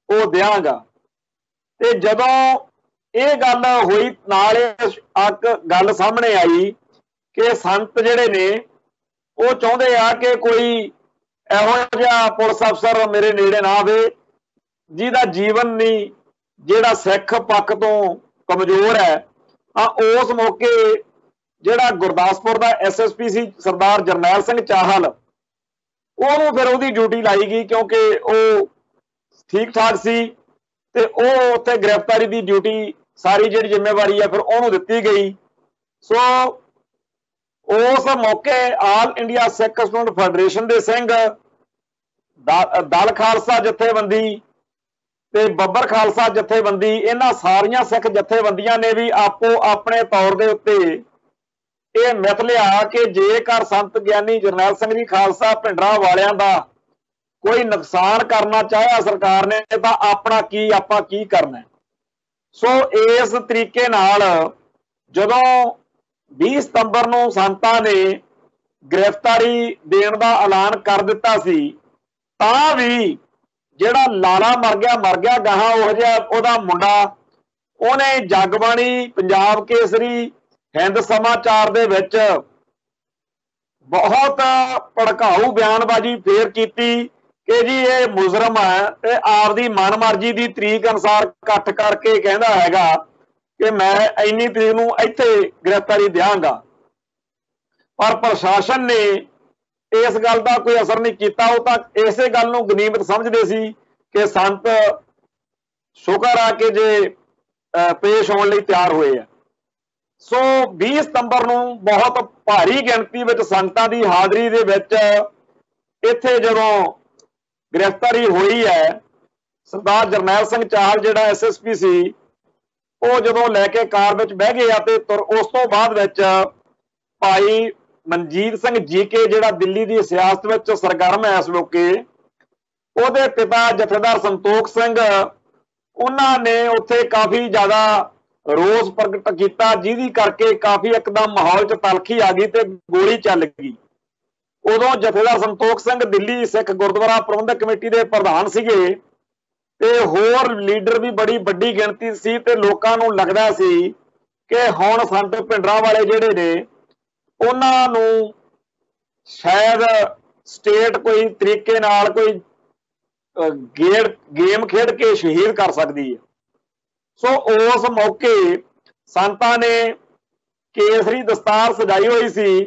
ਉਹ ਦਿਆਂਗਾ। ਤੇ ਜਦੋਂ ਇਹ ਗੱਲ ਹੋਈ, ਨਾਲ ਇੱਕ ਗੱਲ ਸਾਹਮਣੇ ਆਈ ਕਿ ਸੰਤ ਜਿਹੜੇ ਨੇ ਉਹ ਚਾਹੁੰਦੇ ਆ ਕਿ ਕੋਈ ਇਹੋ ਜਿਹਾ ਪੁਲਿਸ ਅਫਸਰ ਮੇਰੇ ਨੇੜੇ ਨਾ ਆਵੇ ਜਿਹਦਾ ਜੀਵਨ ਨਹੀਂ, ਜਿਹੜਾ ਸਿੱਖ ਪੱਖ ਤੋਂ ਕਮਜ਼ੋਰ ਹੈ। ਉਸ ਮੌਕੇ ਜਿਹੜਾ ਗੁਰਦਾਸਪੁਰ ਦਾ SSP ਸੀ ਸਰਦਾਰ ਜਰਨੈਲ ਸਿੰਘ ਚਾਹਲ, ਉਹਨੂੰ ਫਿਰ ਉਹਦੀ ਡਿਊਟੀ ਲਾਈ ਗਈ, ਕਿਉਂਕਿ ਉਹ ਠੀਕ ਠਾਕ ਸੀ ਤੇ ਉਹ ਉੱਥੇ ਗ੍ਰਿਫਤਾਰੀ ਦੀ ਡਿਊਟੀ ਸਾਰੀ ਜਿਹੜੀ ਜ਼ਿੰਮੇਵਾਰੀ ਆ ਫਿਰ ਉਹਨੂੰ ਦਿੱਤੀ ਗਈ। ਸੋ ਉਸ ਮੌਕੇ ਆਲ ਇੰਡੀਆ ਸਿੱਖ ਸਟੂਡੈਂਟ ਫੈਡਰੇਸ਼ਨ ਦੇ ਸਿੰਘ, ਦਲ ਖਾਲਸਾ ਜਥੇਬੰਦੀ ਤੇ ਬੱਬਰ ਖਾਲਸਾ ਜਥੇਬੰਦੀ, ਇਹਨਾਂ ਸਾਰੀਆਂ ਸਿੱਖ ਜਥੇਬੰਦੀਆਂ ਨੇ ਵੀ ਆਪੋ ਆਪਣੇ ਤੌਰ ਦੇ ਉੱਤੇ ਇਹ ਮਿਥ ਲਿਆ ਕਿ ਜੇਕਰ ਸੰਤ ਗਿਆਨੀ ਜਰਨੈਲ ਸਿੰਘ ਜੀ ਖਾਲਸਾ ਭਿੰਡਰਾਂਵਾਲਿਆਂ ਦਾ ਕੋਈ ਨੁਕਸਾਨ ਕਰਨਾ ਚਾਹਿਆ ਸਰਕਾਰ ਨੇ ਤਾਂ ਆਪਣਾ ਕੀ, ਆਪਾਂ ਕੀ ਕਰਨਾ। ਸੋ ਇਸ ਤਰੀਕੇ ਨਾਲ ਜਦੋਂ 20 ਸਤੰਬਰ ਨੂੰ ਸੰਤਾਂ ਨੇ ਗ੍ਰਿਫਤਾਰੀ ਦੇਣ ਦਾ ਐਲਾਨ ਕਰ ਦਿੱਤਾ ਸੀ, ਤਾਂ ਵੀ ਜਿਹੜਾ ਲਾਲਾ ਮਰ ਗਿਆ ਗਾਹਾਂ ਉਹ ਜਿਹਾ ਉਹਦਾ ਮੁੰਡਾ, ਉਹਨੇ ਜਗਬਾਣੀ, ਪੰਜਾਬ ਕੇਸਰੀ, ਹਿੰਦ ਸਮਾਚਾਰ ਦੇ ਵਿੱਚ ਬਹੁਤ ਭੜਕਾਊ ਬਿਆਨਬਾਜ਼ੀ ਫੇਰ ਕੀਤੀ ਕਿ ਜੀ ਇਹ ਮੁਜਰਮ ਹੈ ਤੇ ਆਪਦੀ ਮਨਮਰਜ਼ੀ ਦੀ ਤਰੀਕ ਅਨੁਸਾਰ ਇਕੱਠ ਕਰਕੇ ਕਹਿੰਦਾ ਹੈਗਾ ਕਿ ਮੈਂ ਇੰਨੀ ਤਰੀਕ ਨੂੰ ਇੱਥੇ ਗ੍ਰਿਫਤਾਰੀ ਦਿਆਂਗਾ। ਪਰ ਪ੍ਰਸ਼ਾਸਨ ਨੇ ਇਸ ਗੱਲ ਦਾ ਕੋਈ ਅਸਰ ਨਹੀਂ ਕੀਤਾ। ਉਹ ਤਾਂ ਇਸੇ ਗੱਲ ਨੂੰ ਗਨੀਮਤ ਸਮਝਦੇ ਸੀ ਕਿ ਸੰਤ ਸ਼ੁਕਰ ਆ ਕਿ ਜੇ ਪੇਸ਼ ਹੋਣ ਲਈ ਤਿਆਰ ਹੋਏ ਆ। ਸੋ 20 ਸਤੰਬਰ ਨੂੰ ਬਹੁਤ ਭਾਰੀ ਗਿਣਤੀ ਵਿੱਚ ਸੰਗਤਾਂ ਦੀ ਹਾਜ਼ਰੀ ਦੇ ਵਿੱਚ ਇੱਥੇ ਜਦੋਂ ਗ੍ਰਿਫਤਾਰੀ ਹੋਈ ਹੈ, ਸਰਦਾਰ ਜਰਨੈਲ ਸਿੰਘ ਚਾਹਲ ਜਿਹੜਾ SSP ਸੀ, ਉਹ ਜਦੋਂ ਲੈ ਕੇ ਕਾਰ ਵਿੱਚ ਬਹਿ ਗਏ ਆ ਤੇ ਉਸ ਤੋਂ ਬਾਅਦ ਵਿੱਚ ਭਾਈ ਮਨਜੀਤ ਸਿੰਘ ਜੀਕੇ ਜਿਹੜਾ ਦਿੱਲੀ ਦੀ ਸਿਆਸਤ ਵਿੱਚ ਸਰਗਰਮ ਹੈ ਇਸ ਮੌਕੇ, ਉਹਦੇ ਪਿਤਾ ਜਥੇਦਾਰ ਸੰਤੋਖ ਸਿੰਘ, ਉਹਨਾਂ ਨੇ ਉੱਥੇ ਕਾਫੀ ਜ਼ਿਆਦਾ ਰੋਸ ਪ੍ਰਗਟ ਕੀਤਾ, ਜਿਹਦੀ ਕਰਕੇ ਕਾਫੀ ਇੱਕਦਮ ਮਾਹੌਲ 'ਚ ਤਲਖੀ ਆ ਗਈ ਤੇ ਗੋਲੀ ਚੱਲ ਗਈ। ਉਦੋਂ ਜਥੇਦਾਰ ਸੰਤੋਖ ਸਿੰਘ ਦਿੱਲੀ ਸਿੱਖ ਗੁਰਦੁਆਰਾ ਪ੍ਰਬੰਧਕ ਕਮੇਟੀ ਦੇ ਪ੍ਰਧਾਨ ਸੀਗੇ ਤੇ ਹੋਰ ਲੀਡਰ ਵੀ ਬੜੀ ਵੱਡੀ ਗਿਣਤੀ ਸੀ ਤੇ ਲੋਕਾਂ ਨੂੰ ਲੱਗਦਾ ਸੀ ਕਿ ਹੁਣ ਸੰਤ ਭਿੰਡਰਾਂਵਾਲੇ ਜਿਹੜੇ ਨੇ ਉਹਨਾਂ ਨੂੰ ਸ਼ਾਇਦ ਸਟੇਟ ਕੋਈ ਤਰੀਕੇ ਨਾਲ ਕੋਈ ਗੇਮ ਖੇਡ ਕੇ ਸ਼ਹੀਦ ਕਰ ਸਕਦੀ ਹੈ। ਸੋ ਉਸ ਮੌਕੇ ਸੰਤਾਂ ਨੇ ਕੇਸਰੀ ਦਸਤਾਰ ਸਜਾਈ ਹੋਈ ਸੀ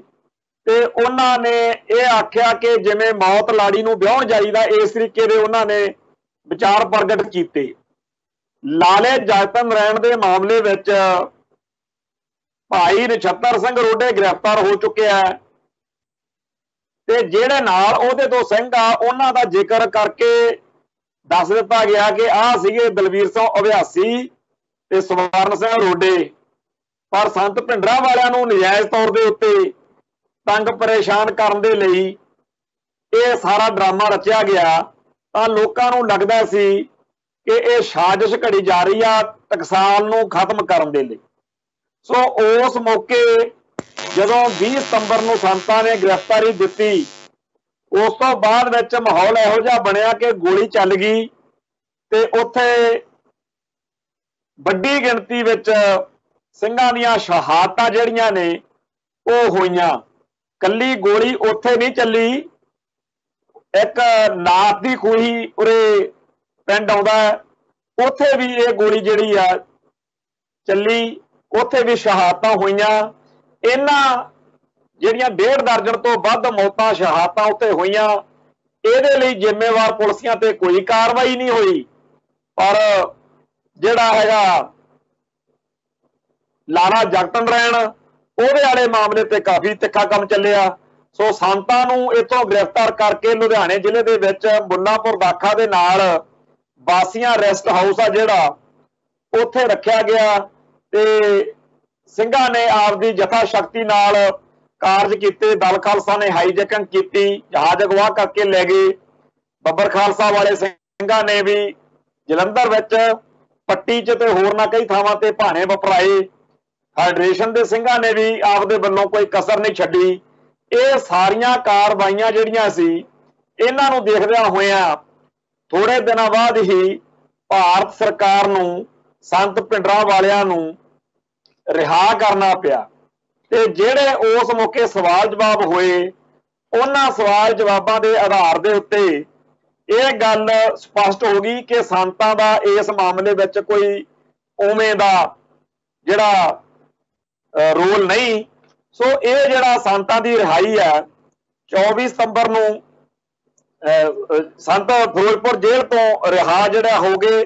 ਤੇ ਉਹਨਾਂ ਨੇ ਇਹ ਆਖਿਆ ਕਿ ਜਿਵੇਂ ਮੌਤ ਲਾੜੀ ਨੂੰ ਵਿਆਹੁਣ ਜਾਈਦਾ, ਇਸ ਤਰੀਕੇ ਦੇ ਉਹਨਾਂ ਨੇ ਵਿਚਾਰ ਪ੍ਰਗਟ ਕੀਤੇ। ਲਾਲੇ ਜਗਤ ਨਾਰਾਇਣ ਦੇ ਮਾਮਲੇ ਵਿੱਚ ਭਾਈ ਨਛੱਤਰ ਸਿੰਘ ਰੋਡੇ ਗ੍ਰਿਫਤਾਰ ਹੋ ਚੁੱਕਿਆ ਹੈ ਤੇ ਜਿਹੜੇ ਨਾਲ ਉਹਦੇ ਦੋ ਸਿੰਘ ਆ ਉਹਨਾਂ ਦਾ ਜ਼ਿਕਰ ਕਰਕੇ ਦੱਸ ਦਿੱਤਾ ਗਿਆ ਕਿ ਆਹ ਸੀਗੇ ਦਲਵੀਰ ਸਿੰਘ ਅਭਿਆਸੀ ਤੇ ਸਵਰਨ ਸਿੰਘ ਰੋਡੇ। ਪਰ ਸੰਤ ਭਿੰਡਰਾਂਵਾਲਿਆਂ ਨੂੰ ਨਜਾਇਜ਼ ਤੌਰ ਦੇ ਉੱਤੇ ਤੰਗ ਪਰੇਸ਼ਾਨ ਕਰਨ ਦੇ ਲਈ ਇਹ ਸਾਰਾ ਡਰਾਮਾ ਰਚਿਆ ਗਿਆ, ਤਾਂ ਲੋਕਾਂ ਨੂੰ ਲੱਗਦਾ ਸੀ ਕਿ ਇਹ ਸਾਜ਼ਿਸ਼ ਘੜੀ ਜਾ ਰਹੀ ਆ ਟਕਸਾਲ ਨੂੰ ਖਤਮ ਕਰਨ ਦੇ ਲਈ। ਸੋ ਉਸ ਮੌਕੇ ਜਦੋਂ 20 ਸਤੰਬਰ ਨੂੰ ਸੰਤਾਂ ਨੇ ਗ੍ਰਿਫਤਾਰੀ ਦਿੱਤੀ, ਉਸ ਤੋਂ ਬਾਅਦ ਵਿੱਚ ਮਾਹੌਲ ਇਹੋ ਜਿਹਾ ਬਣਿਆ ਕਿ ਗੋਲੀ ਚੱਲ ਗਈ ਤੇ ਉੱਥੇ ਵੱਡੀ ਗਿਣਤੀ ਵਿੱਚ ਸਿੰਘਾਂ ਦੀਆਂ ਸ਼ਹਾਦਤਾਂ ਜਿਹੜੀਆਂ ਨੇ ਉਹ ਹੋਈਆਂ। ਕੱਲੀ ਗੋਲੀ ਉੱਥੇ ਨਹੀਂ ਚੱਲੀ, ਇੱਕ ਨਾਥ ਦੀ ਖੂਹੀ ਉਰੇ ਪਿੰਡ ਆਉਂਦਾ, ਉੱਥੇ ਵੀ ਇਹ ਗੋਲੀ ਜਿਹੜੀ ਆ ਚੱਲੀ, ਉੱਥੇ ਵੀ ਸ਼ਹਾਦਤਾਂ ਹੋਈਆਂ। ਇਹਨਾਂ ਜਿਹੜੀਆਂ 1.5 ਦਰਜਨ ਤੋਂ ਵੱਧ ਮੌਤਾਂ ਸ਼ਹਾਦਤਾਂ ਉੱਤੇ ਹੋਈਆਂ, ਇਹਦੇ ਲਈ ਜ਼ਿੰਮੇਵਾਰ ਪੁਲਿਸੀਆਂ ਤੇ ਕੋਈ ਕਾਰਵਾਈ ਨਹੀਂ ਹੋਈ। ਪਰ ਜਿਹੜਾ ਹੈਗਾ ਲਾਲਾ ਜਗਤ ਨਾਰਾਇਣ, ਉਹਦੇ ਵਾਲੇ ਮਾਮਲੇ ਤੇ ਕਾਫੀ ਤਿੱਖਾ ਕੰਮ ਚੱਲਿਆ। ਸੋ ਸੰਤਾਂ ਨੂੰ ਇੱਥੋਂ ਗ੍ਰਿਫਤਾਰ ਕਰਕੇ ਲੁਧਿਆਣੇ ਜ਼ਿਲ੍ਹੇ ਦੇ ਵਿੱਚ ਮੁੱਲਾਂਪੁਰ ਦਾਖਾ ਦੇ ਨਾਲ ਬਾਸੀਆਂ ਰੈਸਟ ਹਾਊਸ ਆ ਜਿਹੜਾ, ਉੱਥੇ ਰੱਖਿਆ ਗਿਆ ਤੇ ਸਿੰਘਾਂ ਨੇ ਆਪਦੀ ਜਥਾ ਸ਼ਕਤੀ ਨਾਲ ਕਾਰਜ ਕੀਤੇ। ਦਲ ਖਾਲਸਾ ਨੇ ਹਾਈਜੈਕਿੰਗ ਕੀਤੀ, ਜਹਾਜ਼ ਅਗਵਾ ਕਰਕੇ ਲੈ ਗਏ। ਬੱਬਰ ਖਾਲਸਾ ਵਾਲੇ ਸਿੰਘਾਂ ਨੇ ਵੀ ਜਲੰਧਰ ਵਿੱਚ ਪੱਟੀ 'ਚ ਤੇ ਹੋਰਨਾਂ ਕਈ ਥਾਵਾਂ ਤੇ ਭਾਣੇ ਵਪਰਾਏ। ਫੈਡਰੇਸ਼ਨ ਦੇ ਸਿੰਘਾਂ ਨੇ ਵੀ ਆਪਦੇ ਵੱਲੋਂ ਕੋਈ ਕਸਰ ਨਹੀਂ ਛੱਡੀ। ਇਹ ਸਾਰੀਆਂ ਕਾਰਵਾਈਆਂ ਜਿਹੜੀਆਂ ਸੀ, ਇਹਨਾਂ ਨੂੰ ਦੇਖਦਿਆਂ ਹੋਇਆਂ ਥੋੜੇ ਦਿਨਾਂ ਬਾਅਦ ਹੀ ਭਾਰਤ ਸਰਕਾਰ ਨੂੰ ਸੰਤ ਭਿੰਡਰਾਂਵਾਲਿਆਂ ਨੂੰ ਰਿਹਾ ਕਰਨਾ ਪਿਆ ਤੇ ਜਿਹੜੇ ਉਸ ਮੌਕੇ ਸਵਾਲ ਜਵਾਬ ਹੋਏ, ਉਹਨਾਂ ਸਵਾਲ ਜਵਾਬਾਂ ਦੇ ਆਧਾਰ ਦੇ ਉੱਤੇ ਇਹ ਗੱਲ ਸਪਸ਼ਟ ਹੋ ਗਈ ਕਿ ਸੰਤਾਂ ਦਾ ਇਸ ਮਾਮਲੇ ਵਿੱਚ ਕੋਈ ਉਵੇਂ ਦਾ ਜਿਹੜਾ ਰੋਲ ਨਹੀਂ। ਸੋ ਇਹ ਜਿਹੜਾ ਸੰਤਾਂ ਦੀ ਰਿਹਾਈ ਹੈ 24 ਸਤੰਬਰ ਨੂੰ ਸੰਤ ਫਿਰੋਜ਼ਪੁਰ ਜੇਲ੍ਹ ਤੋਂ ਰਿਹਾ ਜਿਹੜਾ ਹੋ ਗਏ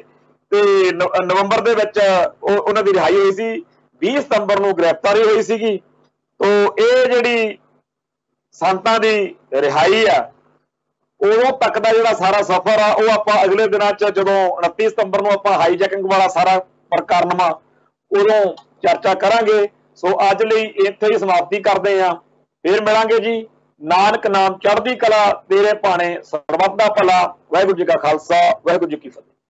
ਤੇ ਨਵੰਬਰ ਦੇ ਵਿੱਚ ਉਹਨਾਂ ਦੀ ਰਿਹਾਈ ਹੋਈ ਸੀ। 20 ਸਤੰਬਰ ਨੂੰ ਗ੍ਰਿਫਤਾਰੀ ਹੋਈ ਸੀਗੀ। ਤੋ ਇਹ ਜਿਹੜੀ ਸੰਤਾਂ ਦੀ ਰਿਹਾਈ ਆ, ਉਦੋਂ ਤੱਕ ਦਾ ਜਿਹੜਾ ਸਾਰਾ ਸਫ਼ਰ ਆ ਉਹ ਆਪਾਂ ਅਗਲੇ ਦਿਨਾਂ 'ਚ ਜਦੋਂ 29 ਸਤੰਬਰ ਨੂੰ ਆਪਾਂ ਹਾਈਜੈਕਿੰਗ ਵਾਲਾ ਸਾਰਾ ਪ੍ਰਕਰਨ ਵਾ ਉਦੋਂ ਚਰਚਾ ਕਰਾਂਗੇ। ਸੋ ਅੱਜ ਲਈ ਇੱਥੇ ਹੀ ਸਮਾਪਤੀ ਕਰਦੇ ਹਾਂ। ਫਿਰ ਮਿਲਾਂਗੇ ਜੀ। ਨਾਨਕ ਨਾਮ ਚੜ੍ਹਦੀ ਕਲਾ, ਤੇਰੇ ਭਾਣੇ ਸਰਬੱਤ ਦਾ ਭਲਾ। ਵਾਹਿਗੁਰੂ ਜੀ ਕਾ ਖਾਲਸਾ, ਵਾਹਿਗੁਰੂ ਜੀ ਕੀ ਫਤਿਹ।